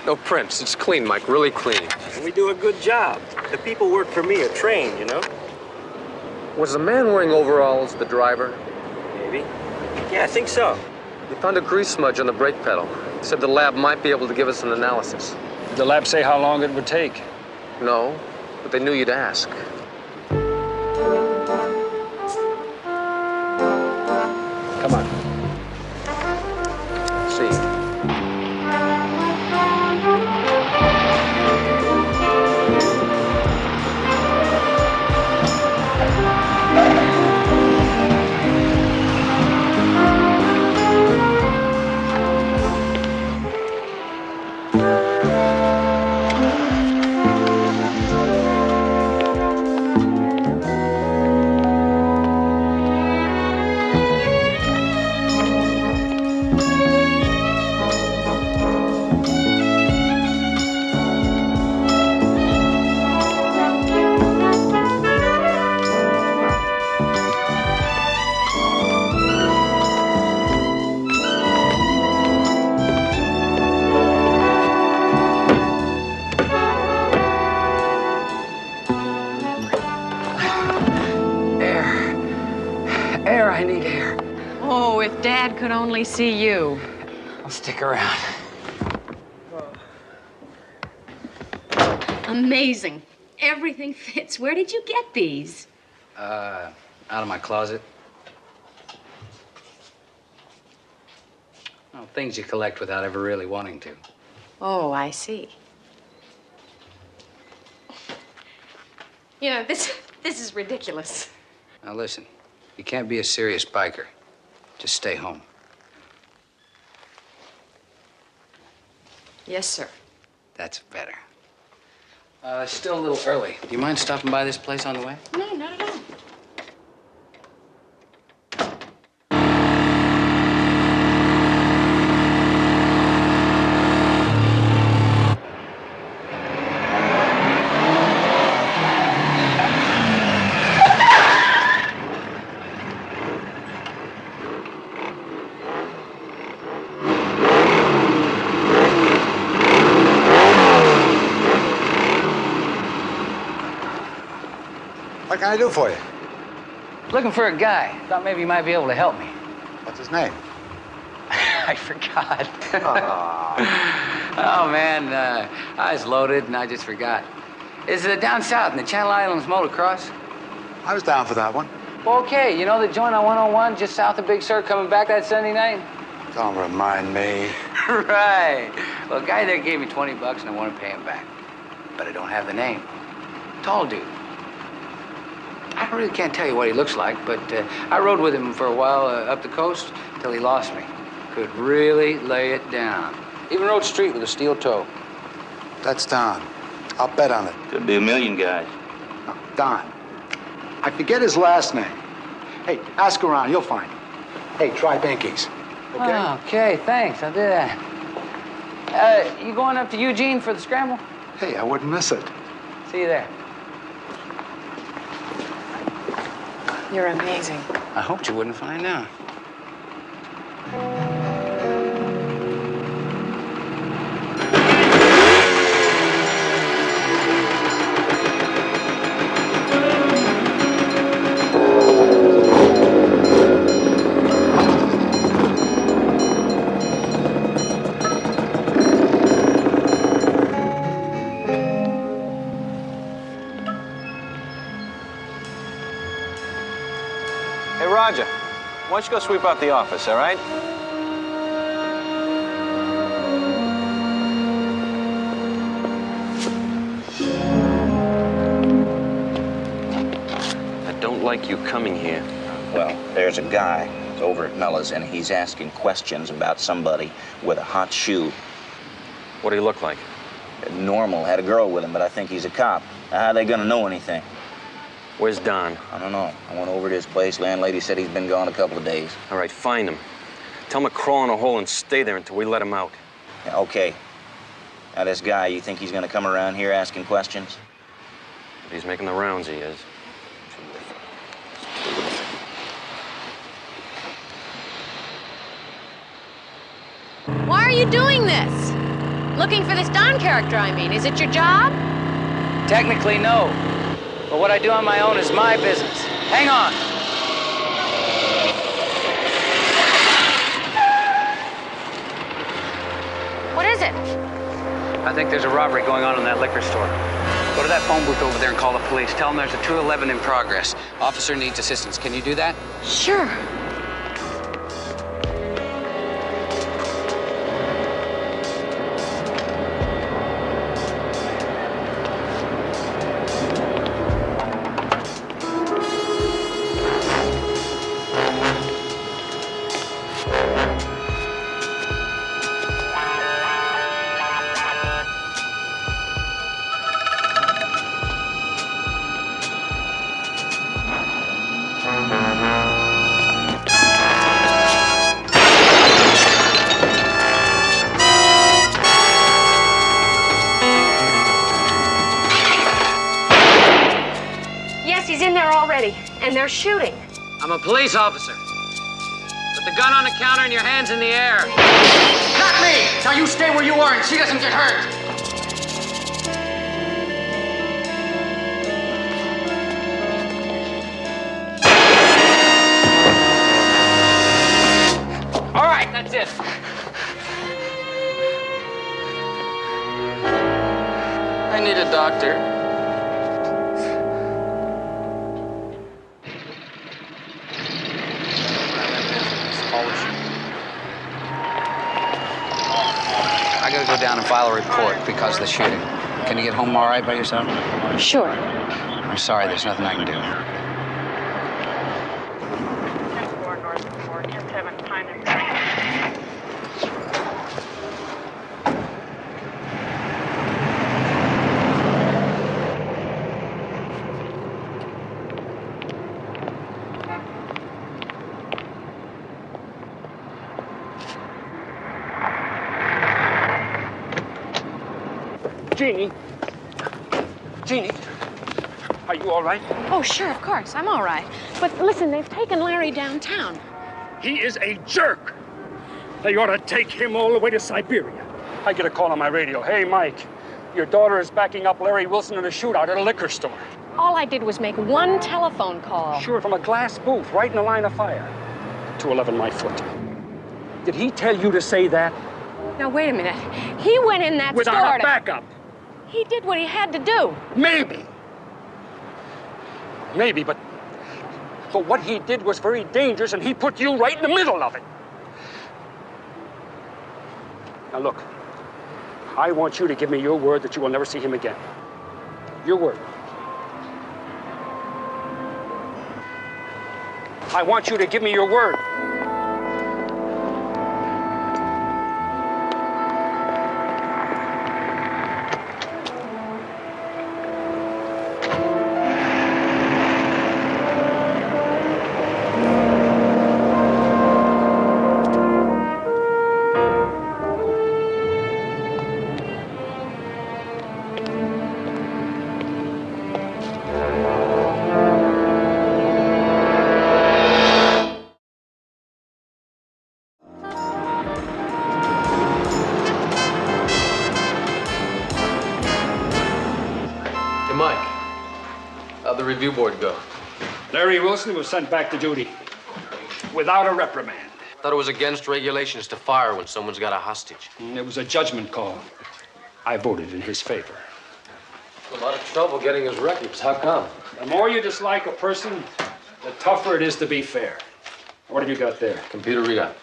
No prints. It's clean, Mike. Really clean. We do a good job. The people work for me are trained, you know? Was the man wearing overalls the driver? Maybe. Yeah, I think so. We found a grease smudge on the brake pedal. Said the lab might be able to give us an analysis. Did the lab say how long it would take? No, but they knew you'd ask. Come on. See. I need air. Oh, if Dad could only see you. I'll stick around. Amazing. Everything fits. Where did you get these? Out of my closet. Well, things you collect without ever really wanting to. Oh, I see. You know, this is ridiculous. Now listen, you can't be a serious biker. Just stay home. Yes, sir. That's better. Still a little early. Do you mind stopping by this place on the way? No, not at all. What can I do for you? Looking for a guy. Thought maybe you might be able to help me. What's his name? I forgot. Oh, man, I was loaded and I just forgot. Is it down south in the Channel Islands motocross? I was down for that one. Okay, you know the joint on 101 just south of Big Sur coming back that Sunday night? Don't remind me. Right. Well, a guy there gave me $20 and I want to pay him back. But I don't have the name. Tall dude. I really can't tell you what he looks like, but I rode with him for a while up the coast till he lost me. Could really lay it down. Even rode street with a steel toe. That's Don. I'll bet on it. Could be a million guys. No, Don. I forget his last name. Hey, ask around. You'll find him. Hey, try Binky's. Okay? Oh, okay, thanks. I'll do that. You going up to Eugene for the scramble? Hey, I wouldn't miss it. See you there. You're amazing. I hoped you wouldn't find out. Roger. Why don't you go sweep out the office, all right? I don't like you coming here. Well, there's a guy over at Mella's, and he's asking questions about somebody with a hot shoe. What do he look like? Normal. Had a girl with him, but I think he's a cop. How are they gonna know anything? Where's Don? I don't know. I went over to his place. Landlady said he's been gone a couple of days. All right, find him. Tell him to crawl in a hole and stay there until we let him out. Yeah, okay. Now, this guy, you think he's gonna come around here asking questions? If he's making the rounds, he is. Why are you doing this? Looking for this Don character, I mean. Is it your job? Technically, no. But what I do on my own is my business. Hang on. What is it? I think there's a robbery going on in that liquor store. Go to that phone booth over there and call the police. Tell them there's a 211 in progress. Officer needs assistance. Can you do that? Sure. And they're shooting. I'm a police officer. Put the gun on the counter and your hands in the air. Not me! Now you stay where you are and she doesn't get hurt. All right, that's it. I need a doctor. I gotta go down and file a report because of the shooting. Can you get home all right by yourself? Sure. I'm sorry, there's nothing I can do. Jeannie. Jeannie. Are you all right? Oh, sure, of course. I'm all right. But listen, they've taken Larry downtown. He is a jerk. They ought to take him all the way to Siberia. I get a call on my radio. Hey, Mike, your daughter is backing up Larry Wilson in a shootout at a liquor store. All I did was make one telephone call. Sure, from a glass booth, right in the line of fire. 211 my foot. Did he tell you to say that? Now, wait a minute. He went in that store Without a backup. He did what he had to do. Maybe. Maybe, but what he did was very dangerous, and he put you right in the middle of it. Now, look, I want you to give me your word that you will never see him again. Your word. I want you to give me your word. How'd the review board go? Larry Wilson was sent back to duty without a reprimand. Thought it was against regulations to fire when someone's got a hostage. It was a judgment call. I voted in his favor. A lot of trouble getting his records. How come? The more you dislike a person, the tougher it is to be fair. What have you got there? Computer readout.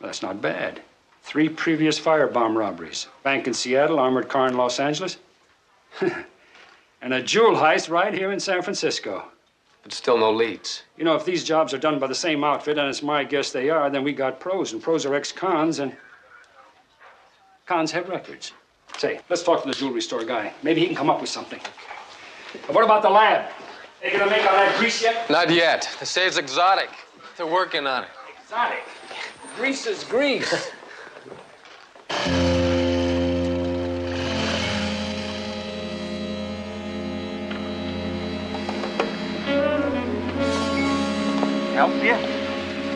That's not bad. 3 previous firebomb robberies. Bank in Seattle, armored car in Los Angeles. And a jewel heist right here in San Francisco. But still no leads. You know, if these jobs are done by the same outfit, and it's my guess they are, then we got pros, and pros are ex-cons, and cons have records. Say, let's talk to the jewelry store guy. Maybe he can come up with something. But what about the lab? They gonna make all that grease yet? Not yet. They say it's exotic. They're working on it. Exotic? Grease is grease. Help you?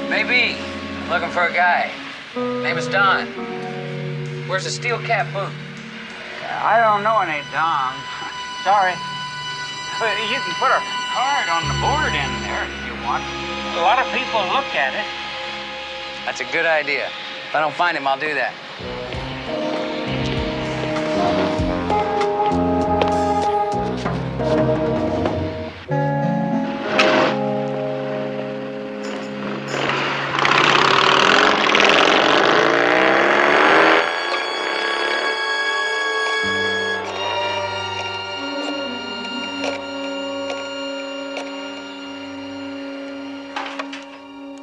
Maybe. I'm looking for a guy. Name is Don. Where's the steel cap boot? I don't know any Dom. Sorry. But you can put a card on the board in there if you want. A lot of people look at it. That's a good idea. If I don't find him, I'll do that.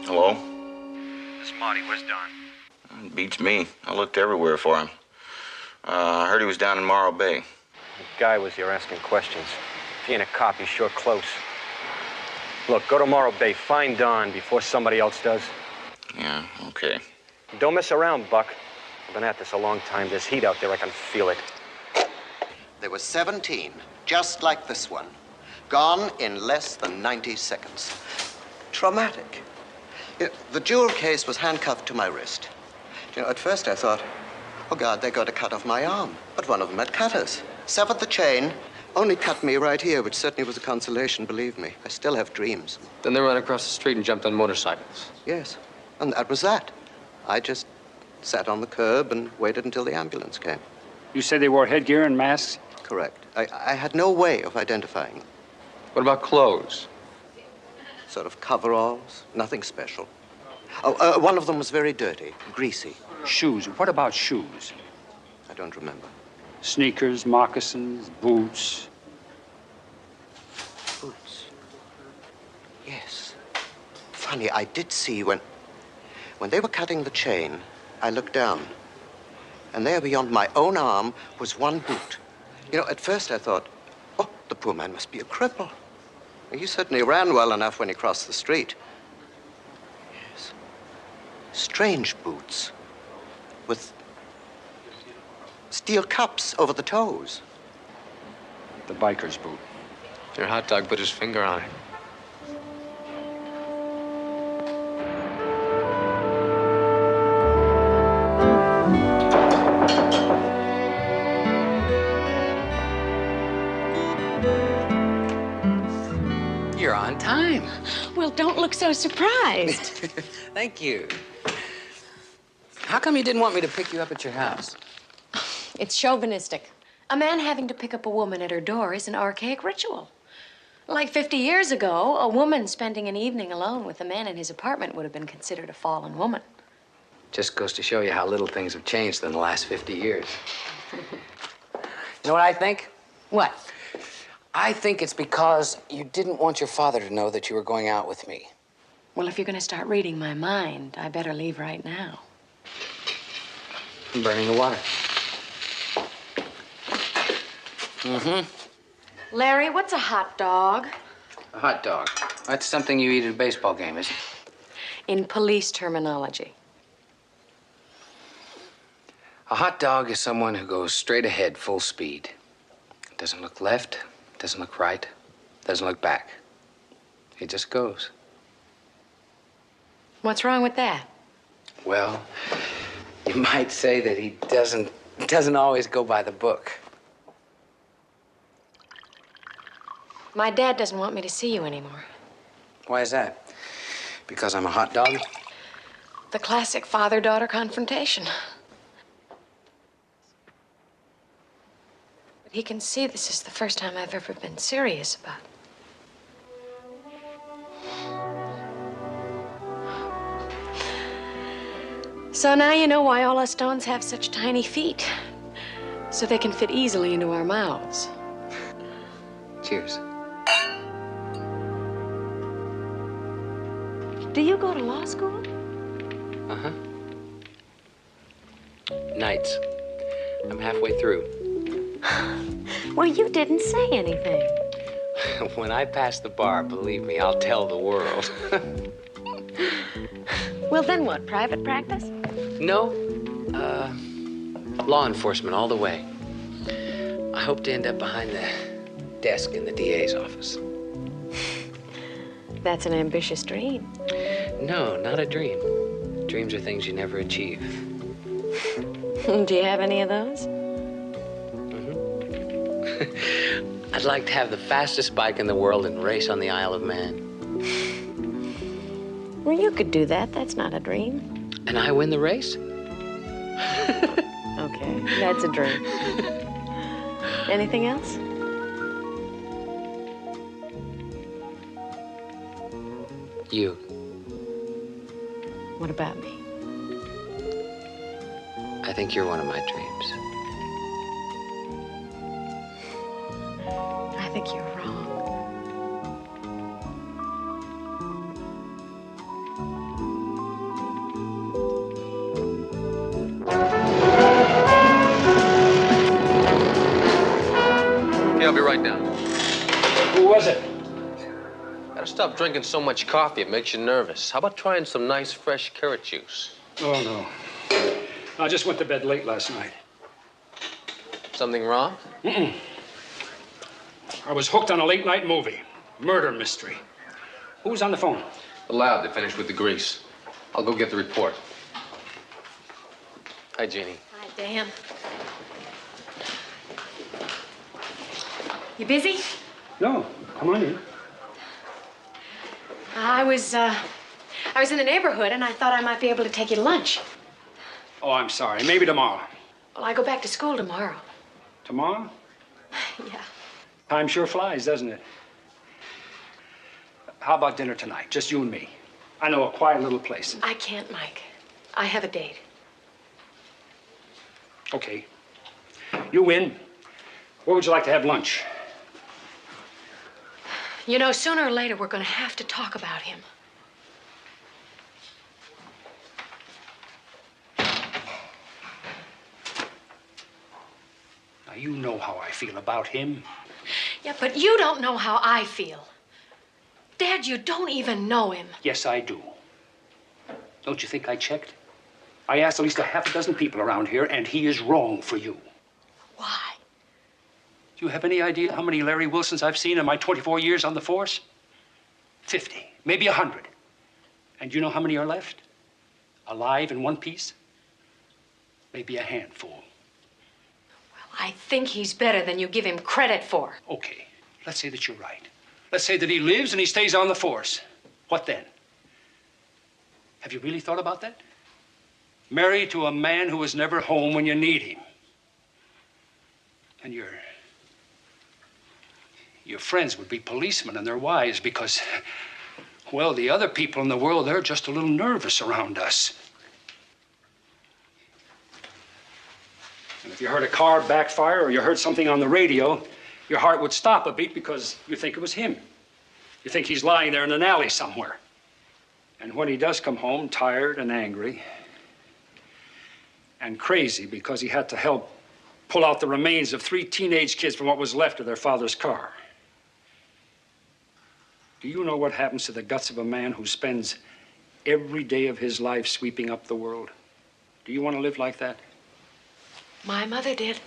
Hello? This is Marty. Where's Don? Beats me. I looked everywhere for him. I heard he was down in Morro Bay. The guy was here asking questions. If he ain't a cop, he's sure close. Look, go to Morro Bay. Find Don before somebody else does. Yeah, okay. Don't mess around, Buck. I've been at this a long time. There's heat out there. I can feel it. There were 17, just like this one. Gone in less than 90 seconds. Traumatic. The jewel case was handcuffed to my wrist. You know, at first I thought, oh, God, they're going to cut off my arm. But one of them had cutters. Severed the chain, only cut me right here, which certainly was a consolation, believe me. I still have dreams. Then they ran across the street and jumped on motorcycles. Yes, and that was that. I just sat on the curb and waited until the ambulance came. You said they wore headgear and masks? Correct. I had no way of identifying them. What about clothes? Sort of coveralls, nothing special. Oh, one of them was very dirty, greasy. Shoes. What about shoes? I don't remember. Sneakers, moccasins, boots. Boots. Yes. Funny, I did see when they were cutting the chain, I looked down, and there beyond my own arm was one boot. You know, at first I thought, oh, the poor man must be a cripple. He certainly ran well enough when he crossed the street. Yes. Strange boots with steel cups over the toes. The biker's boot. Your hot dog put his finger on it. You're on time. Well, don't look so surprised. Thank you. How come you didn't want me to pick you up at your house? It's chauvinistic. A man having to pick up a woman at her door is an archaic ritual. Like 50 years ago, a woman spending an evening alone with a man in his apartment would have been considered a fallen woman. Just goes to show you how little things have changed in the last 50 years. You know what I think? What? I think it's because you didn't want your father to know that you were going out with me. Well, if you're going to start reading my mind, I better leave right now. I'm burning the water. Mm-hmm. Larry, what's a hot dog? A hot dog. That's something you eat at a baseball game, isn't it? In police terminology. A hot dog is someone who goes straight ahead, full speed. Doesn't look left, doesn't look right, doesn't look back. He just goes. What's wrong with that? Well, you might say that he doesn't always go by the book. My dad doesn't want me to see you anymore. Why is that? Because I'm a hot dog? The classic father-daughter confrontation. But he can see this is the first time I've ever been serious about it. So now you know why all us stones have such tiny feet. So they can fit easily into our mouths. Cheers. Do you go to law school? Uh-huh. Nights. I'm halfway through. Well, you didn't say anything. When I pass the bar, believe me, I'll tell the world. Well, then what? Private practice? No. Law enforcement all the way. I hope to end up behind the desk in the DA's office. That's an ambitious dream. No, not a dream. Dreams are things you never achieve. Do you have any of those? I'd like to have the fastest bike in the world and race on the Isle of Man. Well, you could do that. That's not a dream. And I win the race? Okay, that's a dream. Anything else? You. What about me? I think you're one of my dreams. I think you're wrong. Okay, I'll be right down. Who was it? Gotta stop drinking so much coffee. It makes you nervous. How about trying some nice, fresh carrot juice? Oh, no. I just went to bed late last night. Something wrong? Mm-mm. I was hooked on a late-night movie. Murder mystery. Who was on the phone? The lab. They finished with the grease. I'll go get the report. Hi, Jeannie. Hi, Dan. You busy? No. Come on in. I was in the neighborhood, and I thought I might be able to take you to lunch. Oh, I'm sorry. Maybe tomorrow. Well, I go back to school tomorrow. Tomorrow? Yeah. Time sure flies, doesn't it? How about dinner tonight? Just you and me. I know a quiet little place. I can't, Mike. I have a date. Okay. You win. Where would you like to have lunch? You know, sooner or later, we're going to have to talk about him. Now, you know how I feel about him. Yeah, but you don't know how I feel. Dad, you don't even know him. Yes, I do. Don't you think I checked? I asked at least a half a dozen people around here, and he is wrong for you. Why? Do you have any idea how many Larry Wilsons I've seen in my 24 years on the force? 50, maybe 100. And you know how many are left? Alive in one piece? Maybe a handful. Well, I think he's better than you give him credit for. Okay, let's say that you're right. Let's say that he lives and he stays on the force. What then? Have you really thought about that? Married to a man who is never home when you need him. And your friends would be policemen and their wives because, well, the other people in the world, they're just a little nervous around us. And if you heard a car backfire or you heard something on the radio, your heart would stop a beat because you think it was him. You think he's lying there in an alley somewhere. And when he does come home, tired and angry and crazy because he had to help pull out the remains of 3 teenage kids from what was left of their father's car. Do you know what happens to the guts of a man who spends every day of his life sweeping up the world? Do you want to live like that? My mother did.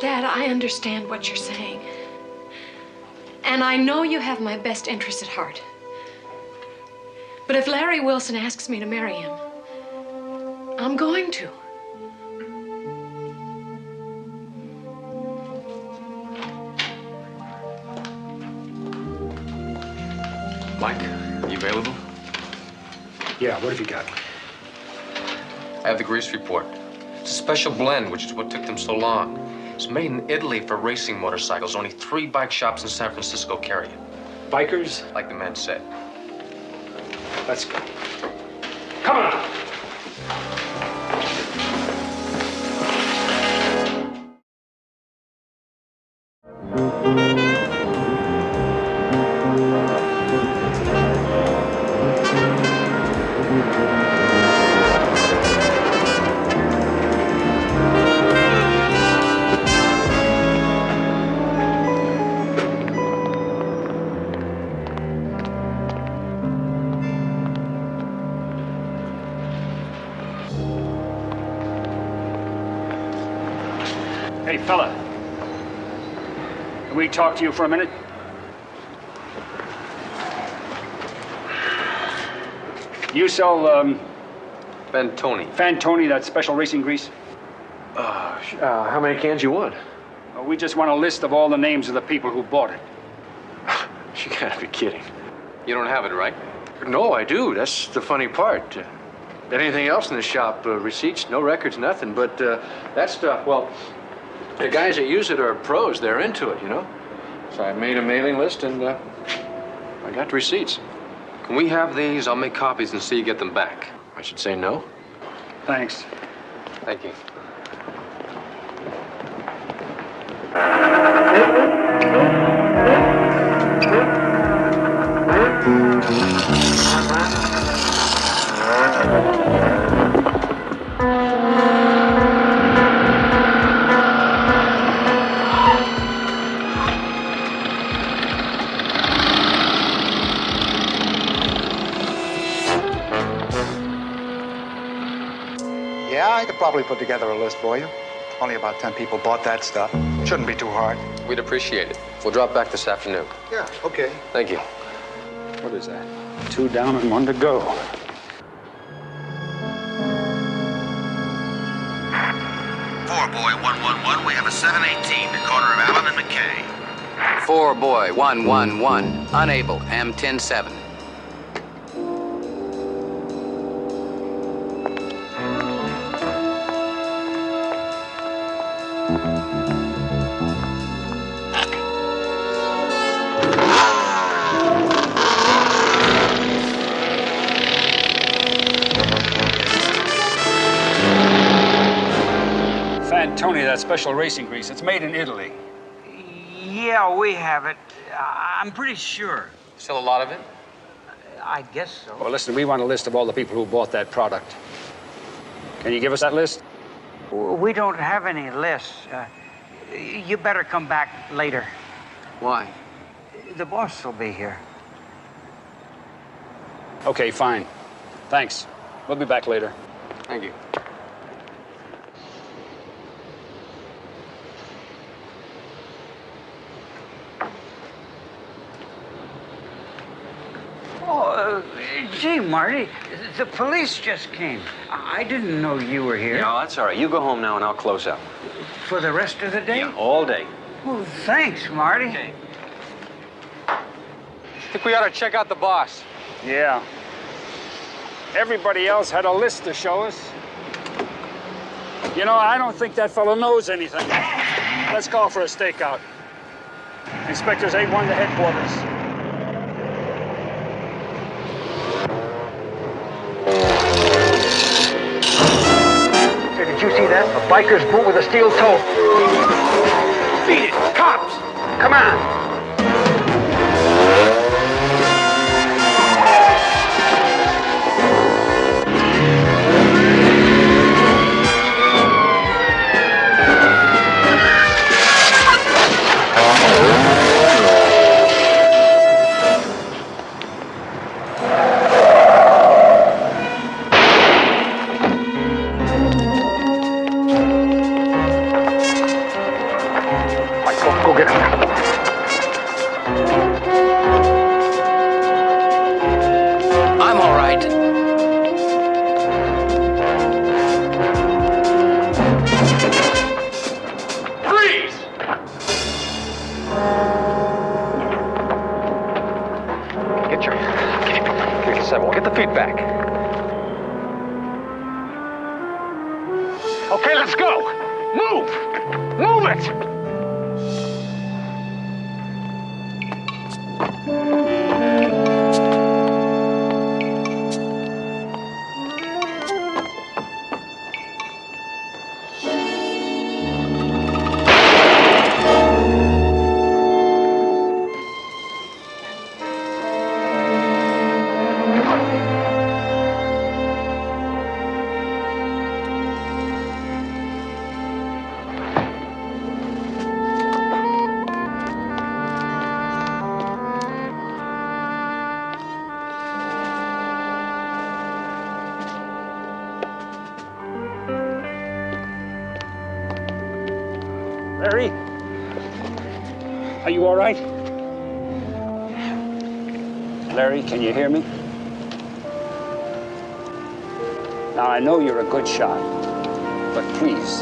Dad, I understand what you're saying. And I know you have my best interests at heart. But if Larry Wilson asks me to marry him, I'm going to. Mike, are you available? Yeah, what have you got? I have the grease report. It's a special blend, which is what took them so long. It's made in Italy for racing motorcycles. Only 3 bike shops in San Francisco carry it. Bikers? Like the man said. Let's go. Come on! Hey, fella. Can we talk to you for a minute? You sell, Fantoni. Fantoni, that special racing grease? How many cans you want? We just want a list of all the names of the people who bought it. You gotta be kidding. You don't have it, right? No, I do. That's the funny part. Anything else in the shop, receipts, no records, nothing. But that stuff, well, the guys that use it are pros. They're into it, you know? So I made a mailing list and I got the receipts. Can we have these? I'll make copies and see you get them back. I should say no. Thanks. Thank you. Yeah, I could probably put together a list for you. Only about 10 people bought that stuff. Shouldn't be too hard. We'd appreciate it. We'll drop back this afternoon. Yeah, okay. Thank you. What is that? 2 down and 1 to go. 4 boy 111. We have a 718, the corner of Allen and McKay. 4 boy 111. Unable. M107. Fantoni, that special racing grease. It's made in Italy. Yeah, we have it. I'm pretty sure. Sell a lot of it? I guess so. Well, listen, we want a list of all the people who bought that product. Can you give us that list? We don't have any lists. You better come back later. Why? The boss will be here. Okay, fine. Thanks. We'll be back later. Thank you. Oh, gee, Marty, the police just came. I didn't know you were here. No, that's all right. You go home now and I'll close up. For the rest of the day? Yeah, all day. Oh, thanks, Marty. Okay. I think we ought to check out the boss. Yeah. Everybody else had a list to show us. You know, I don't think that fellow knows anything. Let's call for a stakeout. Inspectors 8-1 to headquarters. Hey, did you see that? A biker's boot with a steel toe. Beat it! Cops! Come on! I'm all right. Freeze! Get the 7. Get the feet back. Okay, let's go. Move! Move it! Larry? Are you all right? Larry, can you hear me? Now, I know you're a good shot, but please,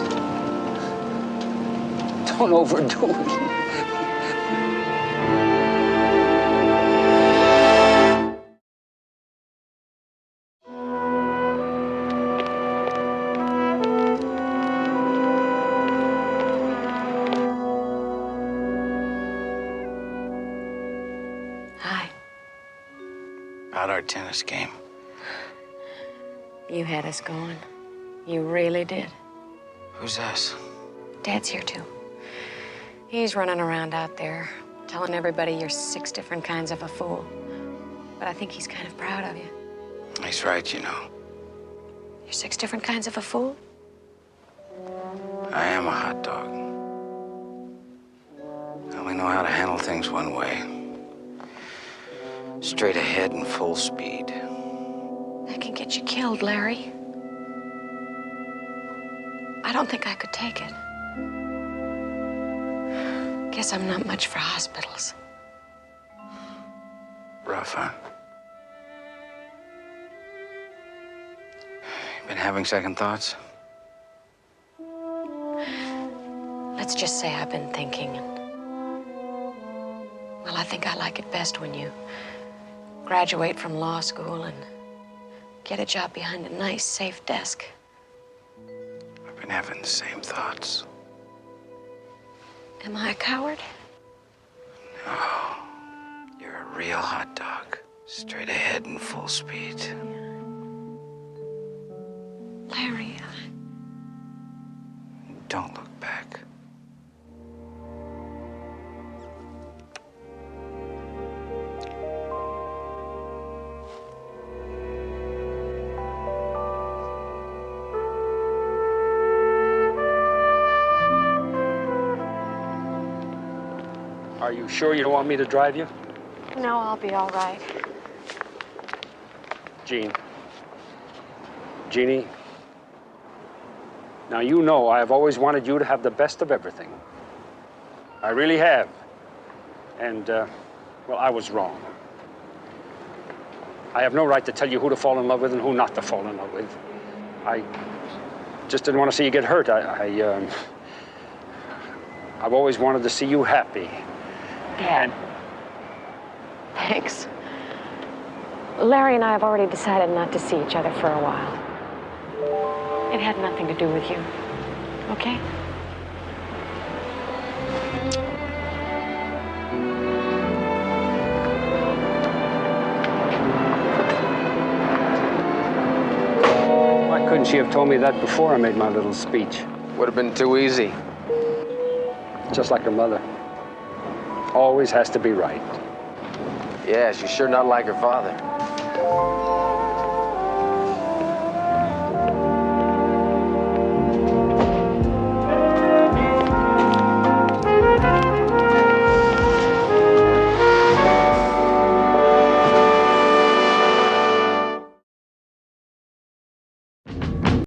don't overdo it. About our tennis game. You had us going. You really did. Who's us? Dad's here, too. He's running around out there, telling everybody you're 6 different kinds of a fool. But I think he's kind of proud of you. He's right, you know. You're 6 different kinds of a fool? I am a hot dog. I only know how to handle things one way. Straight ahead and full speed. That can get you killed, Larry. I don't think I could take it. Guess I'm not much for hospitals. Rough, huh? Been having second thoughts? Let's just say I've been thinking. Well, I think I like it best when you graduate from law school and get a job behind a nice, safe desk. I've been having the same thoughts. Am I a coward? No. You're a real hot dog. Straight ahead and full speed. Larry, Don't look back. Are you sure you don't want me to drive you? no, I'll be all right. Jeannie, now you know I have always wanted you to have the best of everything. I really have. And, well, I was wrong. I have no right to tell you who to fall in love with and who not to fall in love with. I just didn't want to see you get hurt. I've always wanted to see you happy. Dad. Thanks. Larry and I have already decided not to see each other for a while. It had nothing to do with you, okay? Why couldn't she have told me that before I made my little speech? Would have been too easy. Just like her mother. Always has to be right. Yeah, she's sure not like her father.